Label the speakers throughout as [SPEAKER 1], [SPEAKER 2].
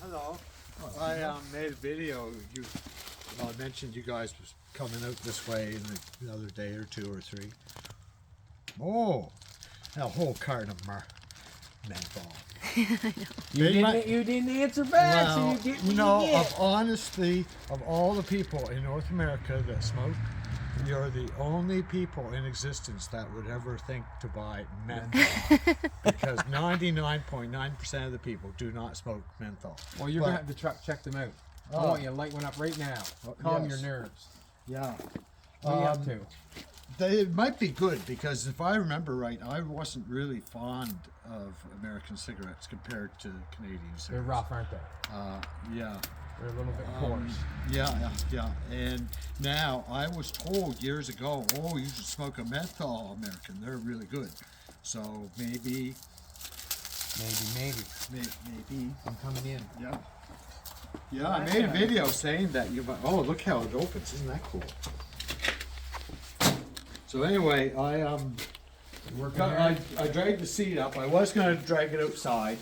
[SPEAKER 1] Hello. I made a video. I mentioned you guys was coming out this way in the other day or two or three. Oh, a whole carton of menthol.
[SPEAKER 2] You didn't answer back,
[SPEAKER 1] Well,
[SPEAKER 2] so you get what you get.
[SPEAKER 1] honestly, of all the people in North America that smoke, you're the only people in existence that would ever think to buy menthol. Because 99.9% of the people do not smoke menthol.
[SPEAKER 2] Well, you're going to have to check them out. I want you to light one up right now. Calm your nerves.
[SPEAKER 1] Yeah.
[SPEAKER 2] What are you up to?
[SPEAKER 1] It might be good because if I remember right, I wasn't really fond of American cigarettes compared to Canadian cigarettes.
[SPEAKER 2] They're rough, aren't they?
[SPEAKER 1] Yeah.
[SPEAKER 2] They're a little bit coarse.
[SPEAKER 1] Yeah. And now I was told years ago, oh, you should smoke a menthol American. They're really good. So maybe.
[SPEAKER 2] Maybe. I'm coming in.
[SPEAKER 1] Yeah. Yeah, I made a video saying that oh, look how it opens. Isn't that cool? So anyway, I dragged the seat up. I was going to drag it outside.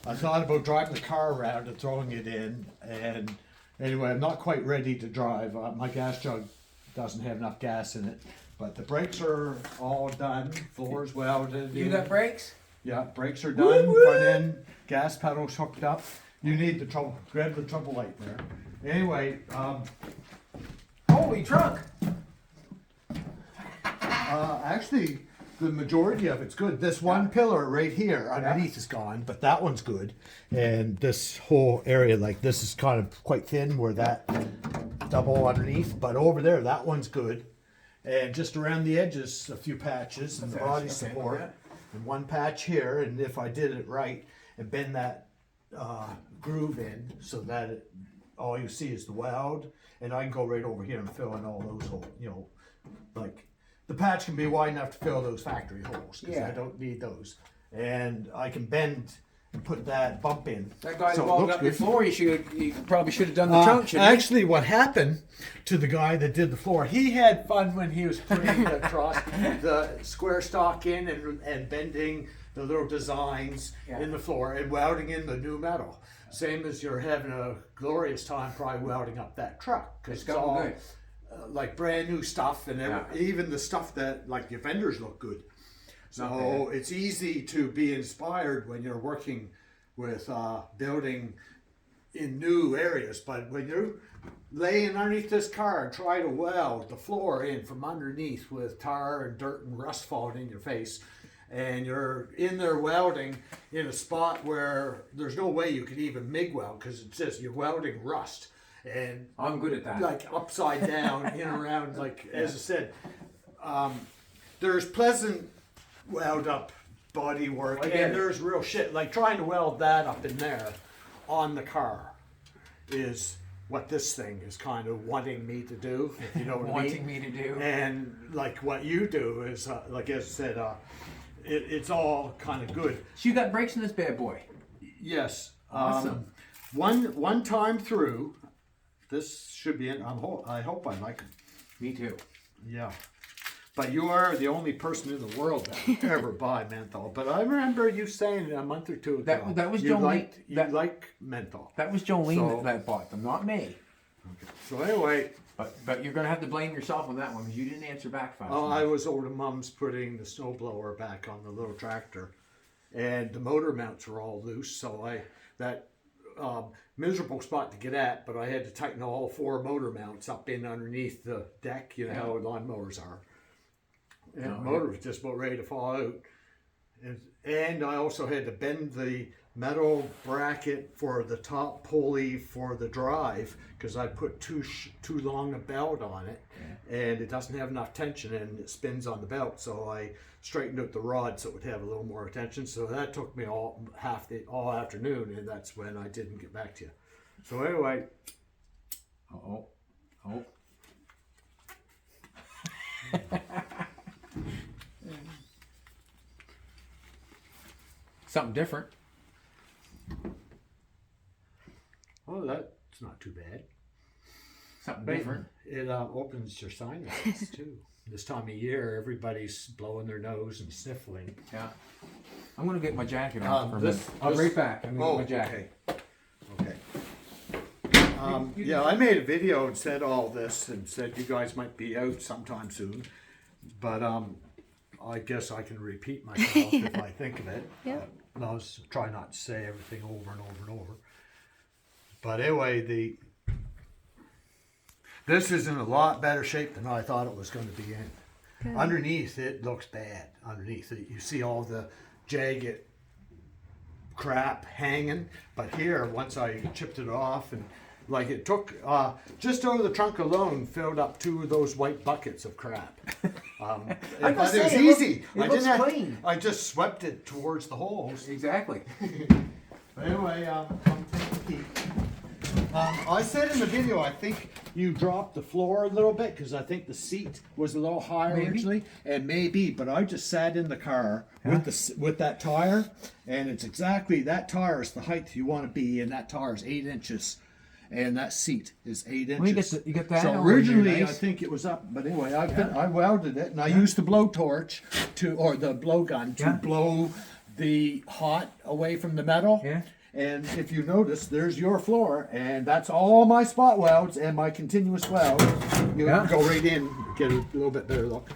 [SPEAKER 1] I thought about driving the car around and throwing it in. And anyway, I'm not quite ready to drive. My gas jug doesn't have enough gas in it. But the brakes are all done. Floor's welded.
[SPEAKER 2] You got brakes?
[SPEAKER 1] Yeah, brakes are done.
[SPEAKER 2] Woo-woo!
[SPEAKER 1] Front end, gas pedals hooked up. You need the trouble. Grab the trouble light there. Anyway,
[SPEAKER 2] Holy trunk!
[SPEAKER 1] actually, the majority of it's good. This one pillar right here underneath is gone, but that one's good. And this whole area, like this, is kind of quite thin where that double underneath. But over there, that one's good. And just around the edges, a few patches and the body support. And one patch here. And if I did it right and bend that groove in so that all you see is the weld, and I can go right over here and fill in all those holes. You know, like. The patch can be wide enough to fill those factory holes because I don't need those. And I can bend and put that bump in.
[SPEAKER 2] That guy
[SPEAKER 1] so
[SPEAKER 2] that welded up your floor, you probably should have done the trunk, shouldn't you?
[SPEAKER 1] Actually, what happened to the guy that did the floor, he had fun when he was putting the square stock in and bending the little designs in the floor and welding in the new metal. Same as you're having a glorious time probably welding up that truck.
[SPEAKER 2] It's all good.
[SPEAKER 1] Like brand new stuff, and even the stuff that like your vendors look good. So it's easy to be inspired when you're working with building in new areas. But when you're laying underneath this car and try to weld the floor in from underneath with tar and dirt and rust falling in your face, and you're in there welding in a spot where there's no way you could even MIG weld because it's just you're welding rust. And
[SPEAKER 2] I'm good at that.
[SPEAKER 1] Like upside down, in and around, like as I said, there's pleasant weld up body work, and there's real shit. Like trying to weld that up in there on the car is what this thing is kind of wanting me to do. If you know what I mean.
[SPEAKER 2] Wanting me to do.
[SPEAKER 1] And like what you do is, like as I said, it's all kind of good.
[SPEAKER 2] So you got brakes in this bad boy?
[SPEAKER 1] Yes.
[SPEAKER 2] Awesome.
[SPEAKER 1] One time through. This should be in. I hope I like it.
[SPEAKER 2] Me too.
[SPEAKER 1] Yeah. But you are the only person in the world that would ever buy menthol. But I remember you saying a month or two ago
[SPEAKER 2] that was
[SPEAKER 1] you
[SPEAKER 2] Jolene.
[SPEAKER 1] You like menthol.
[SPEAKER 2] That was Jolene that bought them, not me.
[SPEAKER 1] Okay. So anyway.
[SPEAKER 2] But you're going to have to blame yourself on that one because you didn't answer back fast.
[SPEAKER 1] Oh, I was over to Mom's putting the snowblower back on the little tractor. And the motor mounts were all loose. So miserable spot to get at, but I had to tighten all four motor mounts up in underneath the deck. You know how lawnmowers are. And the motor was just about ready to fall out. And I also had to bend the metal bracket for the top pulley for the drive because I put too long a belt on it, and it doesn't have enough tension and it spins on the belt. So I straightened out the rod so it would have a little more tension. So that took me all afternoon, and that's when I didn't get back to you. So anyway.
[SPEAKER 2] Oh. Something different.
[SPEAKER 1] Oh, that's not too bad.
[SPEAKER 2] Something different.
[SPEAKER 1] It opens your sinuses too. This time of year, everybody's blowing their nose and sniffling.
[SPEAKER 2] Yeah. I'm going to get my jacket on for a minute. I'll be right back. I'm going to get my jacket.
[SPEAKER 1] Okay. Yeah, I made a video and said all this and said you guys might be out sometime soon, but I guess I can repeat myself if I think of it.
[SPEAKER 3] Yep.
[SPEAKER 1] I'll try not to say everything over and over and over. But anyway, this is in a lot better shape than I thought it was going to be in.
[SPEAKER 3] Good.
[SPEAKER 1] Underneath, it looks bad. Underneath it, you see all the jagged crap hanging, but here, once I chipped it off, and like it took just over the trunk alone filled up 2 of those white buckets of crap. But it was easy.
[SPEAKER 2] It looks clean.
[SPEAKER 1] I just swept it towards the holes.
[SPEAKER 2] Exactly.
[SPEAKER 1] But anyway, come take a peek. I said in the video, I think you dropped the floor a little bit because I think the seat was a little higher originally, and maybe. But I just sat in the car with that tire, and it's exactly that tire is the height you want to be, and that tire is 8 inches, and that seat is 8 inches.
[SPEAKER 2] Well, you get that.
[SPEAKER 1] So originally, I think it was up, but anyway, I welded it, and I used the blowtorch or the blowgun to blow the hot away from the metal.
[SPEAKER 2] Yeah.
[SPEAKER 1] And if you notice, there's your floor, and that's all my spot welds and my continuous weld. You can go right in, get a little bit better look.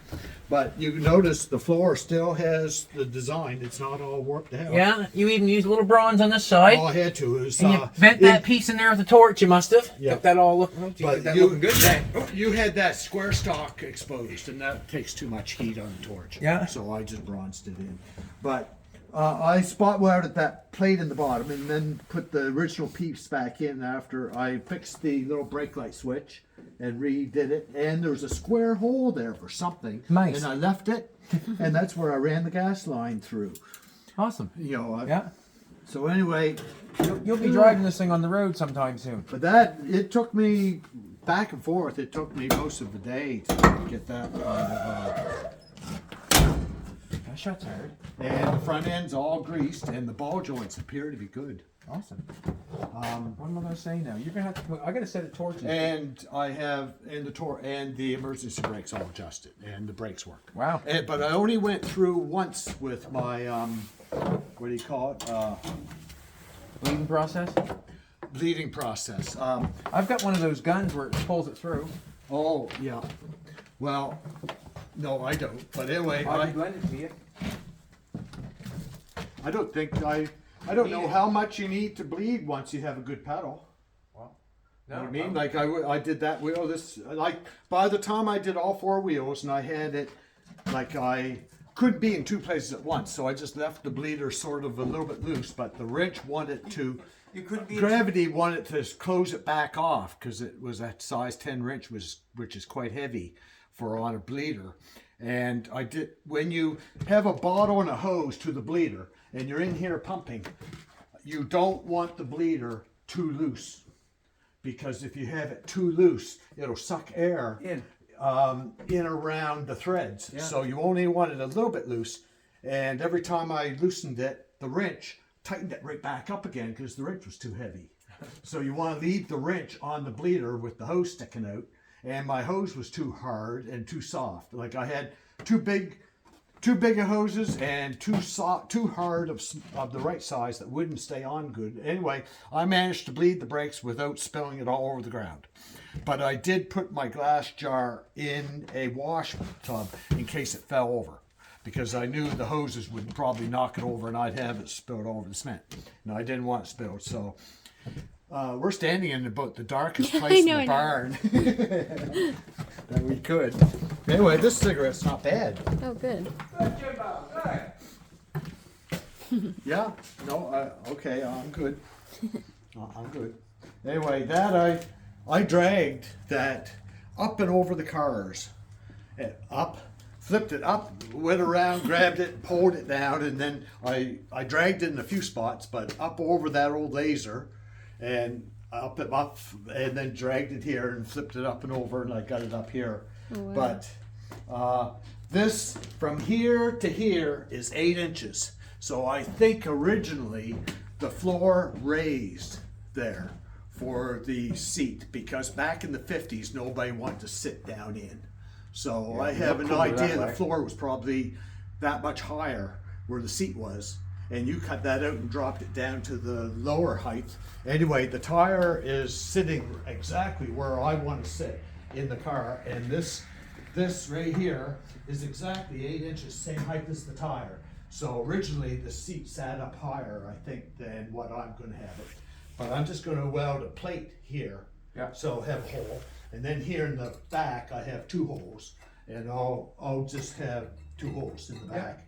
[SPEAKER 1] But you notice the floor still has the design. It's not all warped out.
[SPEAKER 4] Yeah, you even used a little bronze on this side.
[SPEAKER 1] All I had to is
[SPEAKER 4] And you bent that piece in there with the torch, you must have.
[SPEAKER 1] Yeah.
[SPEAKER 4] Got that all looking, looking good there.
[SPEAKER 1] You had that square stock exposed, and that takes too much heat on the torch.
[SPEAKER 4] Yeah.
[SPEAKER 1] So I just bronzed it in. But I spot welded that plate in the bottom and then put the original piece back in after I fixed the little brake light switch and redid it. And there was a square hole there for something.
[SPEAKER 4] Nice.
[SPEAKER 1] And I left it, and that's where I ran the gas line through.
[SPEAKER 4] Awesome.
[SPEAKER 1] You know.
[SPEAKER 4] Yeah.
[SPEAKER 1] So anyway,
[SPEAKER 4] You'll be driving this thing on the road sometime soon.
[SPEAKER 1] but it took me back and forth. It took me most of the day to get that kind of.
[SPEAKER 4] That shot's hard.
[SPEAKER 1] And the front end's all greased, and the ball joints appear to be good.
[SPEAKER 4] Awesome. What am I going to say now? You're going to have to. I got to set a torch.
[SPEAKER 1] And I have and the emergency brakes all adjusted, and the brakes work.
[SPEAKER 4] Wow.
[SPEAKER 1] But I only went through once with my what do you call it?
[SPEAKER 4] Bleeding process.
[SPEAKER 1] Bleeding process.
[SPEAKER 4] I've got one of those guns where it pulls it through.
[SPEAKER 1] Oh yeah. Well, no, I don't. But anyway,
[SPEAKER 4] I'll blend it to you.
[SPEAKER 1] I don't think I don't know how much you need to bleed once you have a good pedal.
[SPEAKER 4] Well,
[SPEAKER 1] You know what I mean? Like I did that wheel. By the time I did all 4 wheels, and I had it, like I couldn't be in 2 places at once, so I just left the bleeder sort of a little bit loose. But the wrench wanted to.
[SPEAKER 4] You couldn't be.
[SPEAKER 1] Gravity wanted to close it back off because it was that size 10 wrench, which is quite heavy for on a bleeder. And I did, when you have a bottle and a hose to the bleeder and you're in here pumping, you don't want the bleeder too loose, because if you have it too loose, it'll suck air in around the threads. Yeah. So you only want it a little bit loose. And every time I loosened it, the wrench tightened it right back up again because the wrench was too heavy. So you want to leave the wrench on the bleeder with the hose sticking out. And my hose was too hard and too soft. Like I had too big of hoses and too hard of the right size that wouldn't stay on good. Anyway, I managed to bleed the brakes without spilling it all over the ground. But I did put my glass jar in a wash tub in case it fell over, because I knew the hoses would probably knock it over and I'd have it spilled all over the cement. No, I didn't want it spilled, so. We're standing in about the darkest place in the barn that we could. Anyway, this cigarette's not bad.
[SPEAKER 3] Oh, good.
[SPEAKER 1] Yeah, no, okay, I'm good. I'm good. Anyway, that I dragged that up and over the cars. Up, flipped it up, went around, grabbed it, pulled it down, and then I dragged it in a few spots, but up over that old laser. And up, and then dragged it here and flipped it up and over, and I got it up here. Oh, wow. But this from here to here is 8 inches. So I think originally the floor raised there for the seat, because back in the 50s nobody wanted to sit down in. So yeah, I have an idea the floor was probably that much higher where the seat was. and you cut that out and dropped it down to the lower height. Anyway, the tire is sitting exactly where I want to sit in the car, and this right here is exactly 8 inches, same height as the tire. So originally the seat sat up higher, I think, than what I'm going to have it. But I'm just going to weld a plate here,
[SPEAKER 4] Yeah.
[SPEAKER 1] so have a hole, and then here in the back I have 2 holes, and I'll just have 2 holes in the back.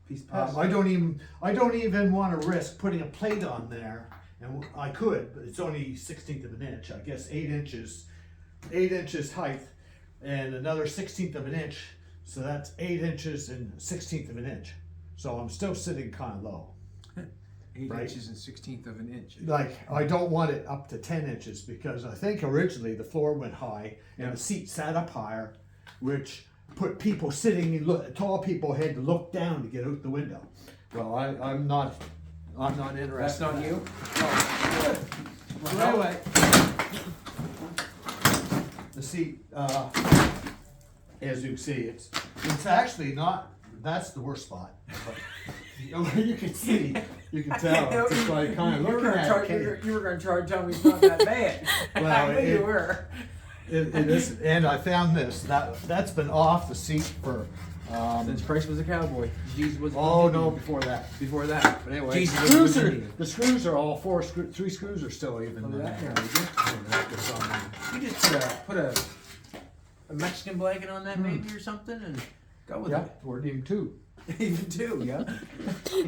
[SPEAKER 4] Piece of
[SPEAKER 1] I don't even want to risk putting a plate on there, and I could, but it's only 1/16 of an inch. I guess 8 inches height, and another 1/16 of an inch. So that's 8 inches and 1/16 of an inch. So I'm still sitting kind of low.
[SPEAKER 4] 8
[SPEAKER 1] right.
[SPEAKER 4] inches and 1/16 of an inch.
[SPEAKER 1] Like, I don't want it up to 10 inches because I think originally the floor went high and the seat sat up higher, which put people sitting and tall people had to look down to get out the window. Well, I'm not interested.
[SPEAKER 4] That's not you?
[SPEAKER 1] So anyway, the seat, as you can see, it's actually not, that's the worst spot. But, you can see, you can tell, it's like kind of looking at it.
[SPEAKER 2] You were going to try to tell me it's not that bad.
[SPEAKER 1] Well,
[SPEAKER 2] I knew you were.
[SPEAKER 1] It is, and I found this, that's been off the seat for,
[SPEAKER 4] Since Christ was a cowboy. Jesus was.
[SPEAKER 1] oh no, before that.
[SPEAKER 4] Before that.
[SPEAKER 1] But anyway,
[SPEAKER 4] Jesus
[SPEAKER 1] the
[SPEAKER 4] was
[SPEAKER 1] screws are,
[SPEAKER 4] Indian.
[SPEAKER 1] the screws are all 3 screws are still even.
[SPEAKER 4] Look
[SPEAKER 1] in
[SPEAKER 4] at that
[SPEAKER 1] there.
[SPEAKER 4] here, would you? You just put a Mexican blanket on that maybe or something and go with
[SPEAKER 1] Yeah,
[SPEAKER 4] it.
[SPEAKER 1] or even 2.
[SPEAKER 4] Even 2, yeah.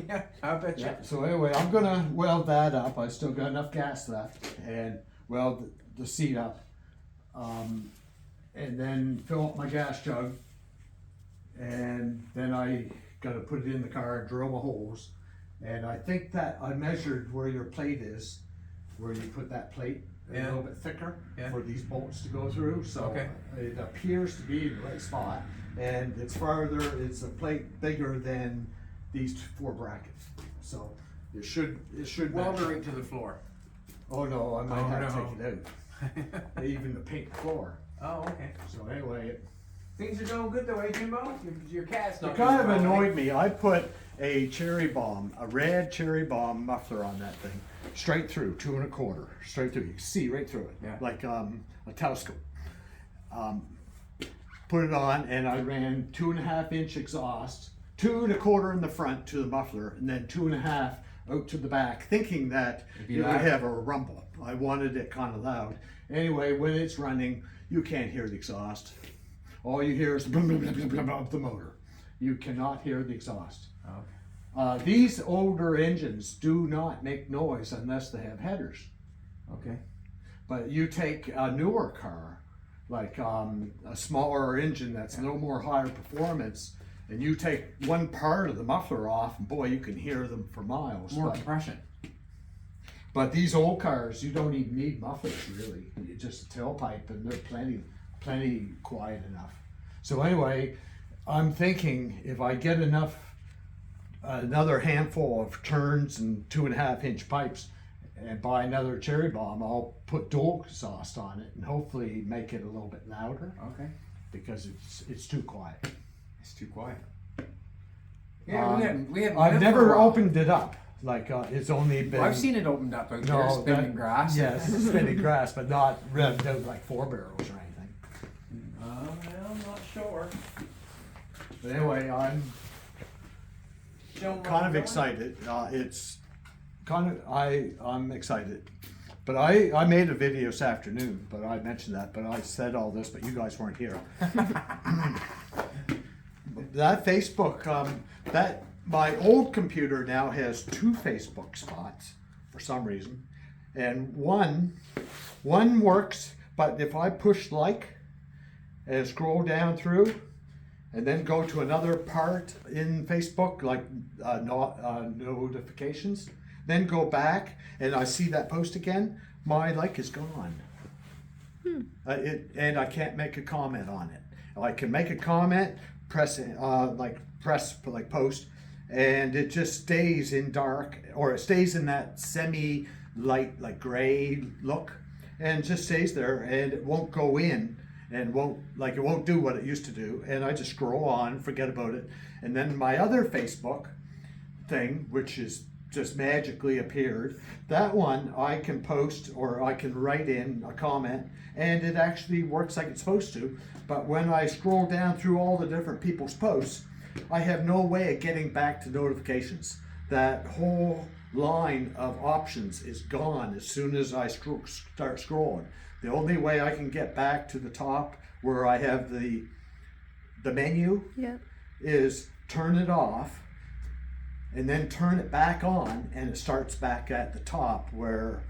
[SPEAKER 4] Yeah, I bet you.
[SPEAKER 1] Yeah, so anyway, I'm gonna weld that up. I still got enough gas left, and weld the seat up, and then fill up my gas jug, and then I gotta put it in the car and drill my holes. And I think that I measured where your plate is, where you put that plate a
[SPEAKER 4] Yeah.
[SPEAKER 1] little bit thicker
[SPEAKER 4] Yeah.
[SPEAKER 1] for these bolts to go through. So
[SPEAKER 4] Okay.
[SPEAKER 1] it appears to be the right spot, and it's farther. It's a plate bigger than these 4 brackets. So it should
[SPEAKER 4] Weld
[SPEAKER 1] match.
[SPEAKER 4] it right to the floor.
[SPEAKER 1] Oh no, I might
[SPEAKER 4] Oh,
[SPEAKER 1] have
[SPEAKER 4] no.
[SPEAKER 1] to take it out. Even to paint the floor.
[SPEAKER 4] Oh, okay.
[SPEAKER 1] So anyway,
[SPEAKER 4] Things are going good though, eh, Jimbo? Your cat's not
[SPEAKER 1] it kind of
[SPEAKER 4] doing well, eh?
[SPEAKER 1] annoyed me. I put a cherry bomb, a red cherry bomb muffler on that thing, straight through, 2 1/4, straight through. You can see right through it,
[SPEAKER 4] Yeah.
[SPEAKER 1] like a telescope. Put it on, and I ran 2 1/2 inch exhaust, 2 1/4 in the front to the muffler, and then 2 1/2 out to the back, thinking that
[SPEAKER 4] It'd be
[SPEAKER 1] it would
[SPEAKER 4] loud.
[SPEAKER 1] have a rumble. I wanted it kind of loud. Anyway, when it's running, you can't hear the exhaust. All you hear is the boom, boom, boom, boom, boom of the motor. You cannot hear the exhaust.
[SPEAKER 4] Oh,
[SPEAKER 1] These older engines do not make noise unless they have headers.
[SPEAKER 4] okay.
[SPEAKER 1] But you take a newer car, like a smaller engine that's a little more higher performance, and you take one part of the muffler off, and boy, you can hear them for miles.
[SPEAKER 4] More compression.
[SPEAKER 1] But these old cars, you don't even need mufflers really. You just a tailpipe, and they're plenty quiet enough. So anyway, I'm thinking if I get another handful of turns and 2 1/2 inch pipes, and buy another cherry bomb, I'll put dual exhaust on it and hopefully make it a little bit louder
[SPEAKER 4] Okay.
[SPEAKER 1] because it's too quiet.
[SPEAKER 4] It's too quiet. Yeah, we have.
[SPEAKER 1] I've never opened it up. Like it's only been.
[SPEAKER 4] I've seen it opened up out there, spinning grass.
[SPEAKER 1] Yes, spinning grass, but not revved out like 4 barrels or anything.
[SPEAKER 4] Well, I'm not sure.
[SPEAKER 1] But anyway, I'm
[SPEAKER 4] Show 'em
[SPEAKER 1] kind
[SPEAKER 4] what
[SPEAKER 1] of
[SPEAKER 4] we're
[SPEAKER 1] excited. It's kind of I'm excited. But I made a video this afternoon, but I mentioned that, but I said all this, but you guys weren't here. That Facebook, that my old computer now has 2 Facebook spots for some reason, and one works, but if I push like and scroll down through, and then go to another part in Facebook, like notifications, then go back and I see that post again, my like is gone. And I can't make a comment on it. I can make a comment, press post, and it just stays in dark, or it stays in that semi-light, like gray look, and just stays there, and it won't go in, and it won't do what it used to do, and I just scroll on, forget about it. And then my other Facebook, thing, which is just magically appeared. That one I can post, or I can write in a comment, and it actually works like it's supposed to. But when I scroll down through all the different people's posts, I have no way of getting back to notifications. That whole line of options is gone as soon as I start scrolling. The only way I can get back to the top where I have the menu is turn it off and then turn it back on, and it starts back at the top where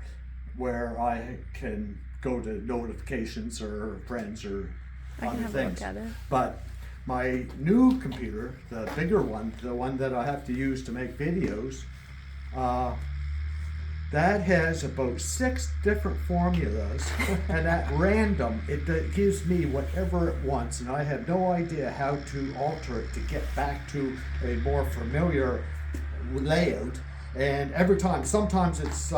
[SPEAKER 1] I can go to notifications or friends or other things. But my new computer, the bigger one, the one that I have to use to make videos, that has about 6 different formulas, and at random it gives me whatever it wants, and I have no idea how to alter it to get back to a more familiar layout. And every time, sometimes it's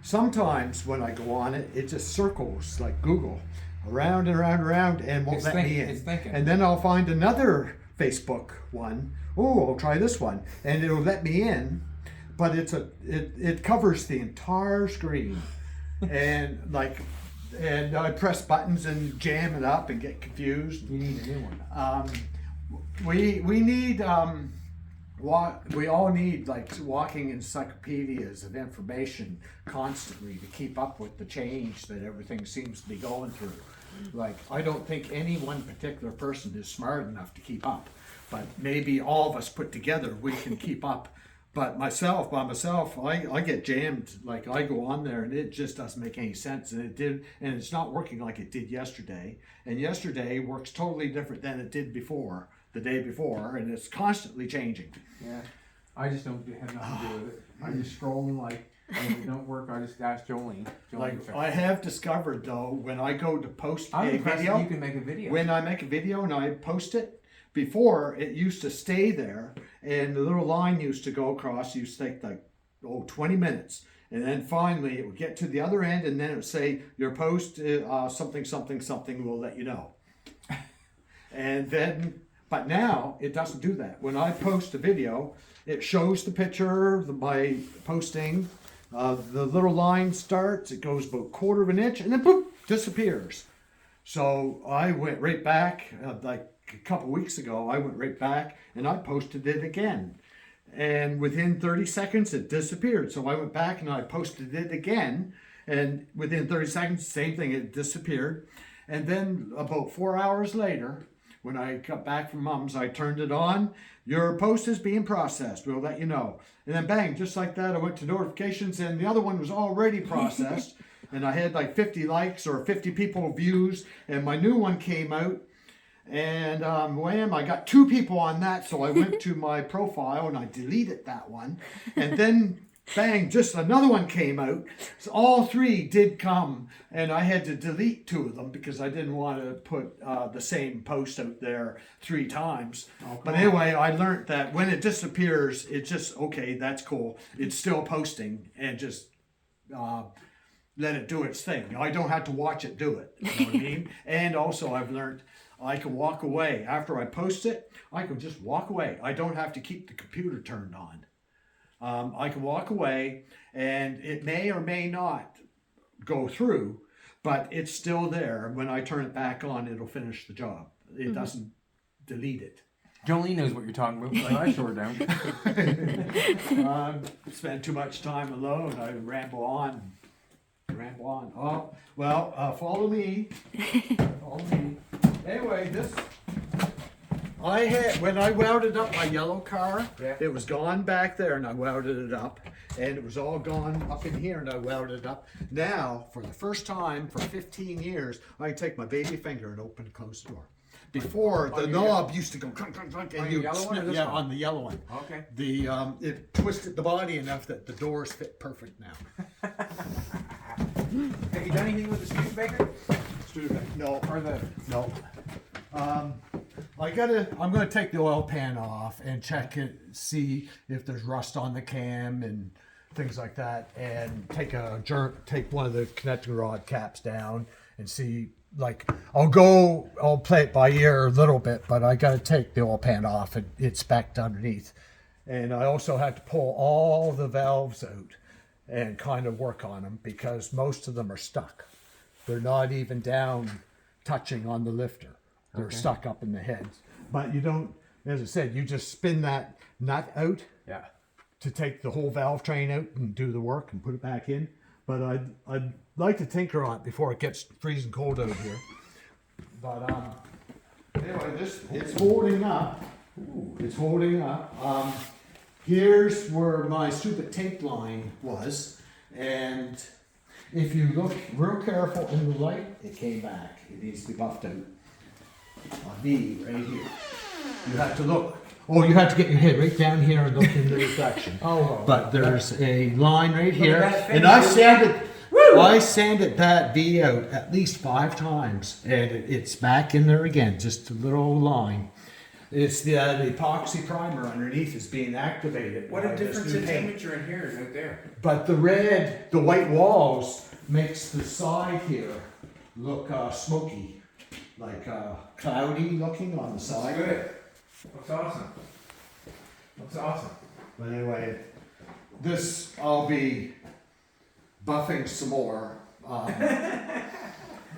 [SPEAKER 1] sometimes when I go on it, it just circles like Google around and around and around and won't let me in.
[SPEAKER 2] It's thinking.
[SPEAKER 1] And then I'll find another Facebook one. Oh, I'll try this one, and it'll let me in, but it covers the entire screen, and I press buttons and jam it up and get confused.
[SPEAKER 2] You need a new one.
[SPEAKER 1] We need we all need like walking encyclopedias of information constantly to keep up with the change that everything seems to be going through. Like, I don't think any one particular person is smart enough to keep up, but maybe all of us put together we can keep up. But by myself, I get jammed. Like, I go on there and it just doesn't make any sense, and it's not working like it did yesterday. And yesterday works totally different than it did before, the day before, and it's constantly changing.
[SPEAKER 2] Yeah, I just don't have nothing to do with it. I just scroll and when it don't work, I just ask Jolene.
[SPEAKER 1] Like, I have discovered though, when I go to post
[SPEAKER 2] I'm
[SPEAKER 1] a
[SPEAKER 2] impressed
[SPEAKER 1] video,
[SPEAKER 2] that you can make a video.
[SPEAKER 1] when I make a video and I post it, before it used to stay there, and the little line used to go across. It used to take like 20 minutes, and then finally it would get to the other end, and then it would say your post something will let you know. And then, but now it doesn't do that. When I post a video, it shows the picture, my posting. The little line starts, it goes about 1/4 of an inch, and then boop, disappears. So I went right back, like a couple weeks ago, I went right back and I posted it again. And within 30 seconds, it disappeared. So I went back and I posted it again, and within 30 seconds, same thing, it disappeared. And then about 4 hours later, when I got back from Mom's, I turned it on. Your post is being processed. We'll let you know. And then bang, just like that, I went to notifications, and the other one was already processed. And I had like 50 likes or 50 people views, and my new one came out. And wham, I got 2 people on that. So I went to my profile and I deleted that one. And then bang, just another one came out. So all 3 did come, and I had to delete 2 of them because I didn't want to put the same post out there 3 times. But anyway, I learned that when it disappears, it's just, okay, that's cool. It's still posting, and just let it do its thing. I don't have to watch it do it. You know what I mean? And also I've learned I can walk away. After I post it, I can just walk away. I don't have to keep the computer turned on. I can walk away, and it may or may not go through, but it's still there. When I turn it back on, it'll finish the job. It doesn't delete it.
[SPEAKER 2] Jolene knows what you're talking about, but I sure don't.
[SPEAKER 1] Spend too much time alone. I ramble on. Oh, well, follow me. Follow me. Anyway, when I welded up my yellow car, it was gone back there, and I welded it up, and it was all gone up in here, and I welded it up. Now, for the first time for 15 years, I can take my baby finger and open and close the door. Before, the knob used to go clunk, clunk, clunk, and you on the yellow one.
[SPEAKER 2] Okay.
[SPEAKER 1] It twisted the body enough that the doors fit perfect now.
[SPEAKER 2] Have you done anything with the Studebaker?
[SPEAKER 1] No.
[SPEAKER 2] Or the...
[SPEAKER 1] No. I'm gonna take the oil pan off and check it, see if there's rust on the cam and things like that, and take one of the connecting rod caps down and see like, I'll play it by ear a little bit, but I got to take the oil pan off and it's back underneath. And I also have to pull all the valves out and kind of work on them because most of them are stuck. They're not even down touching on the lifter. They're stuck up in the heads. But you don't, as I said, you just spin that nut out to take the whole valve train out and do the work and put it back in. But I'd like to tinker on it before it gets freezing cold out here. But anyway, it's holding up. It's holding up. Here's where my stupid tape line was, and if you look real careful in the light, it came back. It needs to be buffed out. A V right here. You have to look. Oh, you have to get your head right down here and look in the reflection. But there's a line right here, and I sanded that V out at least 5 times, and it's back in there again. Just a little line. It's the epoxy primer underneath is being activated.
[SPEAKER 4] What a difference in temperature in here is out there.
[SPEAKER 1] But the white walls makes the side here look smoky, like cloudy looking on the side.
[SPEAKER 2] That's good. Looks awesome. Looks awesome.
[SPEAKER 1] But anyway, this I'll be buffing some more.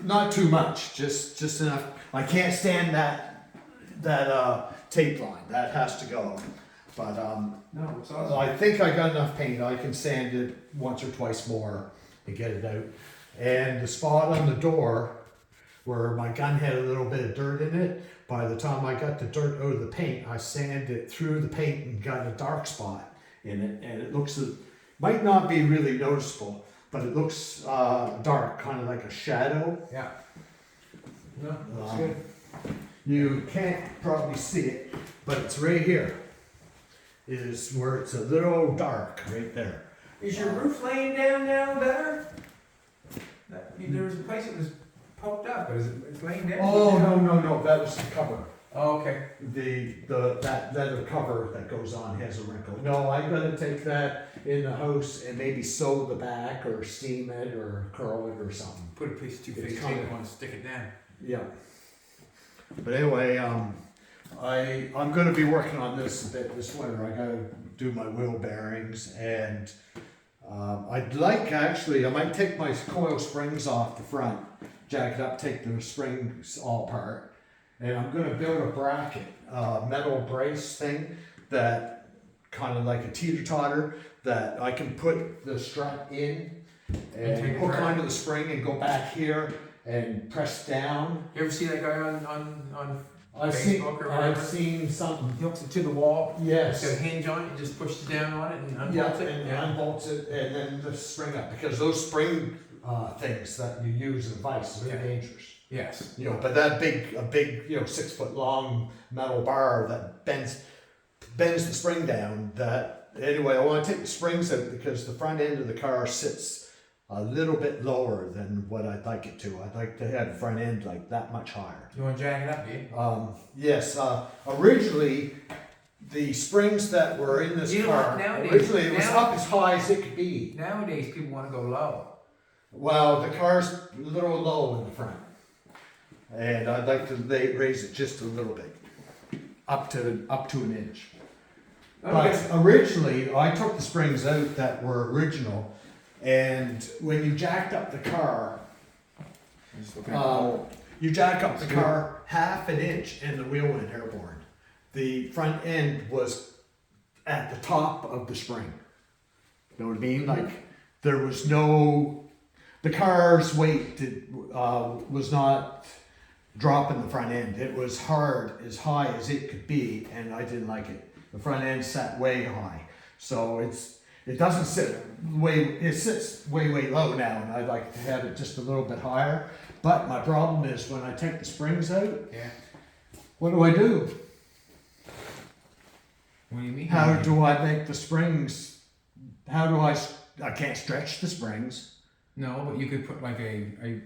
[SPEAKER 1] Not too much, just enough. I can't stand that tape line. That has to go. But
[SPEAKER 2] No, it's awesome.
[SPEAKER 1] I think I got enough paint. I can sand it once or twice more to get it out. And the spot on the door where my gun had a little bit of dirt in it, by the time I got the dirt out of the paint, I sanded it through the paint and got a dark spot in it. And it looks, might not be really noticeable, but it looks dark, kind of like a shadow.
[SPEAKER 2] Yeah. No, looks good.
[SPEAKER 1] You can't probably see it, but it's right here. Is where it's a little dark right there.
[SPEAKER 2] Is your roof laying down now better? There was a place that was poked up, but it's laying down?
[SPEAKER 1] Oh, no, that was the cover.
[SPEAKER 2] Oh, okay.
[SPEAKER 1] That leather cover that goes on has a wrinkle. No, I'm gonna take that in the house and maybe sew the back or steam it or curl it or something.
[SPEAKER 2] Put a piece of
[SPEAKER 1] It's
[SPEAKER 2] toothpaste
[SPEAKER 1] kinda-
[SPEAKER 2] tape on and stick it down.
[SPEAKER 1] Yeah. But anyway, I'm gonna be working on this a bit this winter. I gotta do my wheel bearings and I'd like I might take my coil springs off the front, jack it up, take the springs all apart, and I'm gonna build a bracket, metal brace thing that kind of like a teeter-totter that I can put the strut in and
[SPEAKER 2] take it
[SPEAKER 1] hook
[SPEAKER 2] apart.
[SPEAKER 1] onto the spring and go back here and press down.
[SPEAKER 2] You ever see that guy on
[SPEAKER 1] I've seen,
[SPEAKER 2] Facebook or
[SPEAKER 1] I've
[SPEAKER 2] whatever?
[SPEAKER 1] seen something.
[SPEAKER 2] He hooks it to the wall.
[SPEAKER 1] Yes.
[SPEAKER 2] It's got a hinge on it. You just pushes down on it and
[SPEAKER 1] Yeah,
[SPEAKER 2] unbolts it.
[SPEAKER 1] and unbolts it and then the spring up because those spring things that you use in vice are very dangerous.
[SPEAKER 2] Yes.
[SPEAKER 1] You know, but that a big 6 foot long metal bar that bends the spring down. That anyway, I want to take the springs out because the front end of the car sits a little bit lower than what I'd like it to. I'd like to have the front end like that much higher.
[SPEAKER 2] You want to jack it up, do you?
[SPEAKER 1] Yes, originally the springs that were in this
[SPEAKER 2] You know
[SPEAKER 1] car,
[SPEAKER 2] what, nowadays-
[SPEAKER 1] originally it was up as high as it could be.
[SPEAKER 2] Nowadays, people want to go low.
[SPEAKER 1] Well, the car's a little low in the front. And I'd like to raise it just a little bit, up to an inch. But originally, I took the springs out that were original, and when you jacked up the car,
[SPEAKER 2] I'm just looking at the hole.
[SPEAKER 1] you jack up the car half an inch and the wheel went airborne. The front end was at the top of the spring. You know what I mean? Like there was the car's weight was not dropping the front end. It was hard as high as it could be, and I didn't like it. The front end sat way high, so it doesn't sit it sits way low now, and I'd like to have it just a little bit higher. But my problem is when I take the springs out,
[SPEAKER 2] Yeah.
[SPEAKER 1] what do I do?
[SPEAKER 2] What do you mean?
[SPEAKER 1] How do I make the springs? I can't stretch the springs.
[SPEAKER 2] No, but you could put like a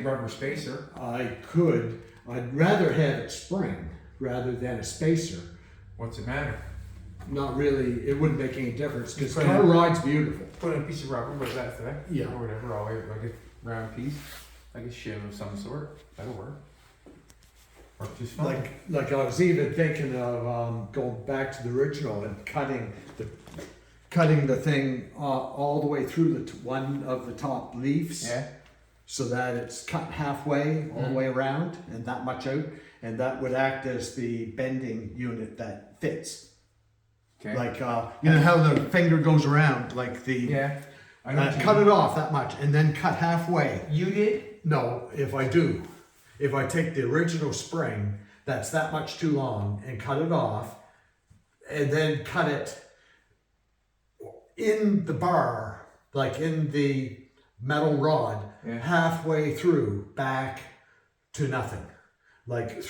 [SPEAKER 2] rubber spacer.
[SPEAKER 1] I could. I'd rather have it spring rather than a spacer.
[SPEAKER 2] What's it matter?
[SPEAKER 1] Not really. It wouldn't make any difference because
[SPEAKER 2] Right.
[SPEAKER 1] car ride's beautiful.
[SPEAKER 2] Put in a piece of rubber. What is that for?
[SPEAKER 1] Yeah.
[SPEAKER 2] Or whatever. Like a round piece. Like a shim of some sort. That'll work. Work just fine.
[SPEAKER 1] Like I was even thinking of going back to the original and cutting the thing all the way through one of the top leaves.
[SPEAKER 2] Yeah.
[SPEAKER 1] So that it's cut halfway all the way around and that much out, and that would act as the bending unit that fits.
[SPEAKER 2] Okay.
[SPEAKER 1] Like you know how the finger goes around, like the
[SPEAKER 2] Yeah. I know what you
[SPEAKER 1] cut
[SPEAKER 2] mean.
[SPEAKER 1] it off that much and then cut halfway.
[SPEAKER 2] You did?
[SPEAKER 1] No, if I take the original spring that's that much too long and cut it off, and then cut it in the bar, like in the metal rod, halfway through back to nothing, like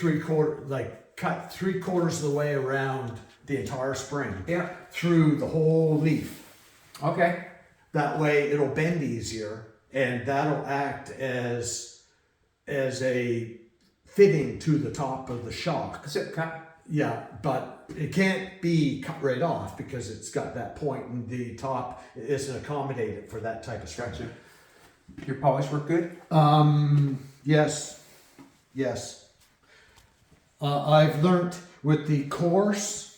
[SPEAKER 1] cut 3/4 of the way around the entire spring,
[SPEAKER 2] Yeah.
[SPEAKER 1] through the whole leaf.
[SPEAKER 2] Okay.
[SPEAKER 1] That way it'll bend easier, and that'll act as a fitting to the top of the shock.
[SPEAKER 2] Zip cut.
[SPEAKER 1] Yeah, but it can't be cut right off because it's got that point and the top isn't accommodated for that type of structure.
[SPEAKER 2] Gotcha. Your polish work good?
[SPEAKER 1] Yes. I've learnt with the coarse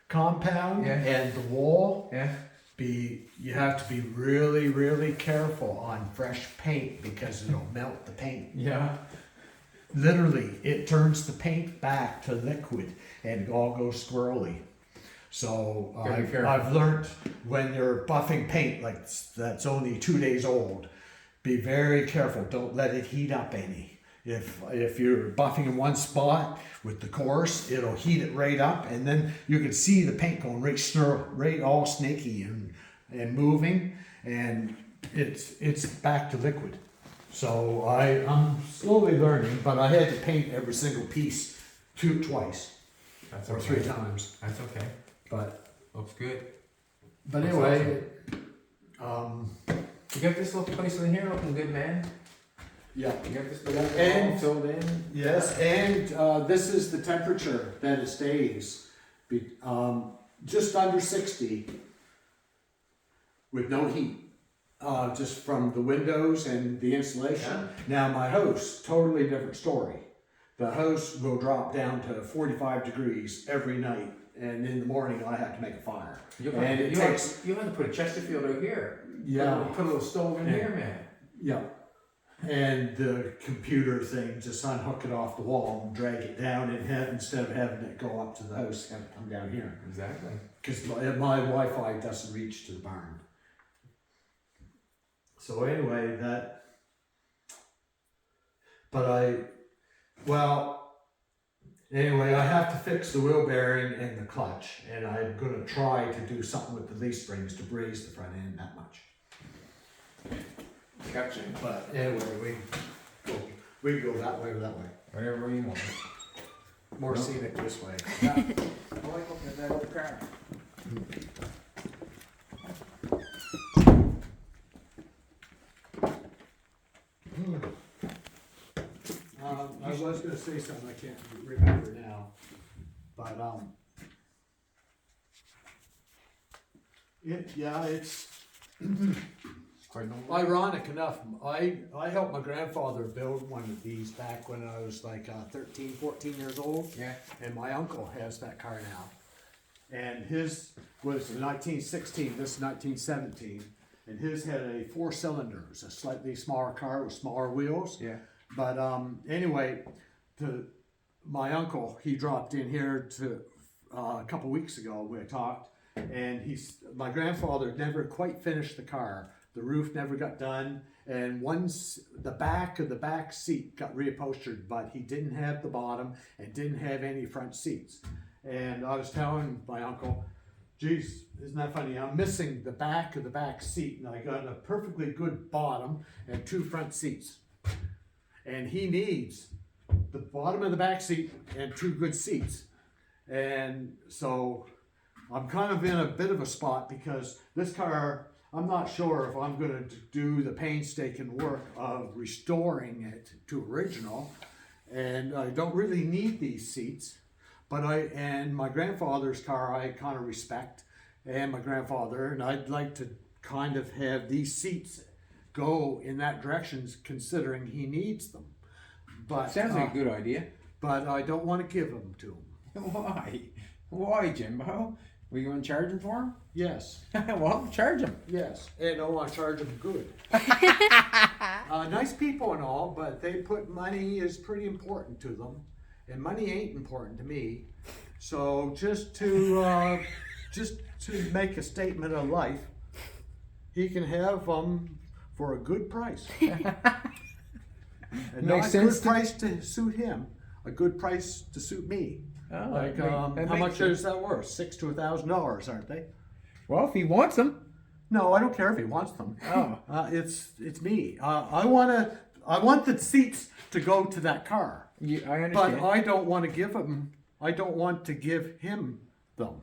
[SPEAKER 1] compound and the wall,
[SPEAKER 2] Yeah.
[SPEAKER 1] you have to be really, really careful on fresh paint because it'll melt the paint.
[SPEAKER 2] Yeah.
[SPEAKER 1] Literally, it turns the paint back to liquid and it all goes squirrely. So
[SPEAKER 2] Gotta be careful.
[SPEAKER 1] I've learned when you're buffing paint like that's only 2 days old, be very careful. Don't let it heat up any. If you're buffing in one spot with the coarse, it'll heat it right up, and then you can see the paint going right all snaky and moving, and it's back to liquid. So I'm slowly learning, but I had to paint every single piece twice
[SPEAKER 2] That's
[SPEAKER 1] or
[SPEAKER 2] okay.
[SPEAKER 1] 3 times.
[SPEAKER 2] That's okay.
[SPEAKER 1] But
[SPEAKER 2] Looks good.
[SPEAKER 1] anyway,
[SPEAKER 2] You got this little place in here looking good, man.
[SPEAKER 1] yeah.
[SPEAKER 2] You got this little
[SPEAKER 1] And-
[SPEAKER 2] all filled in.
[SPEAKER 1] Yes, and this is the temperature that it stays, just under 60 with no heat, just from the windows and the insulation.
[SPEAKER 2] Yeah.
[SPEAKER 1] Now my house, totally different story. The house will drop down to 45 degrees every night, and in the morning I have to make a fire.
[SPEAKER 2] You'll
[SPEAKER 1] And it
[SPEAKER 2] have
[SPEAKER 1] takes,
[SPEAKER 2] to put a Chesterfield out here.
[SPEAKER 1] yeah.
[SPEAKER 2] Put a little stove in
[SPEAKER 1] Yeah.
[SPEAKER 2] here, man.
[SPEAKER 1] Yeah, and the computer thing, just unhook it off the wall and drag it down and instead of having it go up to the house, have it come down here.
[SPEAKER 2] Exactly.
[SPEAKER 1] Because my Wi-Fi doesn't reach to the barn. So anyway, anyway, I have to fix the wheel bearing and the clutch, and I'm gonna try to do something with the leaf springs to braze the front end that much.
[SPEAKER 2] Gotcha.
[SPEAKER 1] But anyway, we can go that way or that way.
[SPEAKER 2] Whatever you want.
[SPEAKER 1] More scenic this way.
[SPEAKER 2] I like looking at that old car.
[SPEAKER 1] I was gonna say something, I can't remember now, but, it's
[SPEAKER 2] Quite normal.
[SPEAKER 1] ironic enough, I helped my grandfather build one of these back when I was like 13, 14 years old,
[SPEAKER 2] Yeah.
[SPEAKER 1] and my uncle has that car now. And his was 1916, this is 1917, and his had a 4-cylinder, it was a slightly smaller car with smaller wheels.
[SPEAKER 2] Yeah.
[SPEAKER 1] But anyway, my uncle, he dropped in here to a couple weeks ago. We talked, and my grandfather never quite finished the car. The roof never got done, and the back of the back seat got reupholstered, but he didn't have the bottom and didn't have any front seats. And I was telling my uncle, geez, isn't that funny? I'm missing the back of the back seat, and I got a perfectly good bottom and 2 front seats. And he needs the bottom of the back seat and 2 good seats. And so I'm kind of in a bit of a spot because this car, I'm not sure if I'm going to do the painstaking work of restoring it to original. And I don't really need these seats. But and my grandfather's car I kind of respect, and my grandfather, and I'd like to kind of have these seats go in that direction, considering he needs them. But
[SPEAKER 4] Sounds like a good idea.
[SPEAKER 1] But I don't want to give them to him.
[SPEAKER 4] Why? Why, Jimbo? Were you going to charge him for him?
[SPEAKER 1] Yes,
[SPEAKER 4] Well, charge him.
[SPEAKER 1] yes, and I want to charge them good. Nice people and all, but they put money is pretty important to them, and money ain't important to me. So just to make a statement of life, he can have them for a good price. And not
[SPEAKER 4] Makes
[SPEAKER 1] a good
[SPEAKER 4] sense
[SPEAKER 1] price to suit him, a good price to suit me.
[SPEAKER 4] Oh,
[SPEAKER 1] Like,
[SPEAKER 4] that
[SPEAKER 1] how
[SPEAKER 4] makes
[SPEAKER 1] much
[SPEAKER 4] sense.
[SPEAKER 1] is that worth? $6,000 to $1,000, aren't they?
[SPEAKER 4] Well, if he wants them.
[SPEAKER 1] No, I don't care if he wants them.
[SPEAKER 4] Oh.
[SPEAKER 1] It's me. I want the seats to go to that car,
[SPEAKER 4] I understand.
[SPEAKER 1] but I don't want to give him. I don't want to give him them.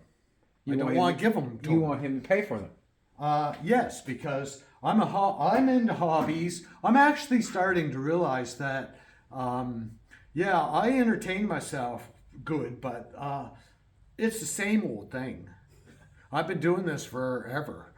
[SPEAKER 1] I don't want to give them to
[SPEAKER 4] You
[SPEAKER 1] him.
[SPEAKER 4] want him to pay for them.
[SPEAKER 1] Yes, because I'm into hobbies. I'm actually starting to realize that, I entertain myself good, but it's the same old thing. I've been doing this forever.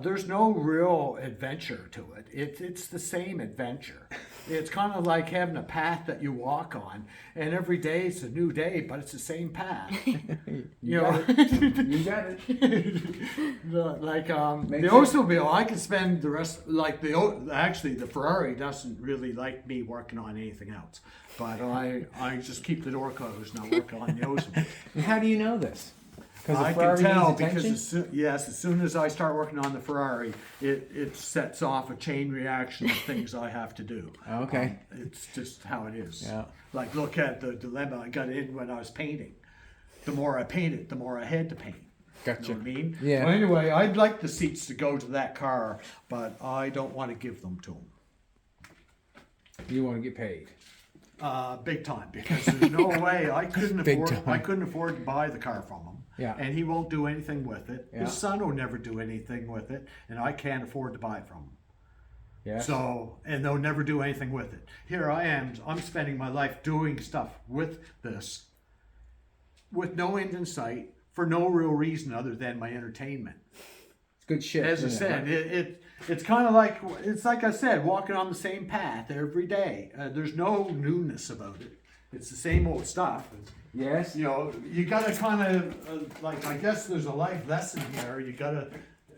[SPEAKER 1] There's no real adventure to it. It's the same adventure. It's kind of like having a path that you walk on, and every day it's a new day, but it's the same path. You know,
[SPEAKER 4] You got it.
[SPEAKER 1] like
[SPEAKER 4] Makes
[SPEAKER 1] the
[SPEAKER 4] sense.
[SPEAKER 1] Oldsmobile, I can spend the rest like the Ferrari doesn't really like me working on anything else, but I just keep the door closed and I work on the Oldsmobile.
[SPEAKER 4] And how do you know this? Because
[SPEAKER 1] I
[SPEAKER 4] the
[SPEAKER 1] can
[SPEAKER 4] Ferrari
[SPEAKER 1] tell
[SPEAKER 4] needs
[SPEAKER 1] because
[SPEAKER 4] attention?
[SPEAKER 1] as soon as I start working on the Ferrari, it sets off a chain reaction of things I have to do.
[SPEAKER 4] Okay.
[SPEAKER 1] It's just how it is.
[SPEAKER 4] Yeah.
[SPEAKER 1] Like look at the dilemma I got in when I was painting. The more I painted, the more I had to paint.
[SPEAKER 4] Gotcha.
[SPEAKER 1] You know what I mean?
[SPEAKER 4] Yeah.
[SPEAKER 1] Well, anyway, I'd like the seats to go to that car, but I don't want to give them to him.
[SPEAKER 4] You want to get paid.
[SPEAKER 1] Big time, because there's no way I couldn't
[SPEAKER 4] Big
[SPEAKER 1] afford.
[SPEAKER 4] time.
[SPEAKER 1] I couldn't afford to buy the car from him.
[SPEAKER 4] Yeah.
[SPEAKER 1] And he won't do anything with it.
[SPEAKER 4] Yeah.
[SPEAKER 1] His son will never do anything with it, and I can't afford to buy it from him.
[SPEAKER 4] Yeah.
[SPEAKER 1] So, and they'll never do anything with it. Here I am. I'm spending my life doing stuff with this, with no end in sight, for no real reason other than my entertainment.
[SPEAKER 4] It's good shit.
[SPEAKER 1] As I
[SPEAKER 4] isn't
[SPEAKER 1] said,
[SPEAKER 4] it?
[SPEAKER 1] it's kind of like I said, walking on the same path every day. There's no newness about it. It's the same old stuff.
[SPEAKER 4] Yes.
[SPEAKER 1] You know, you gotta kind of like, I guess there's a life lesson here. You gotta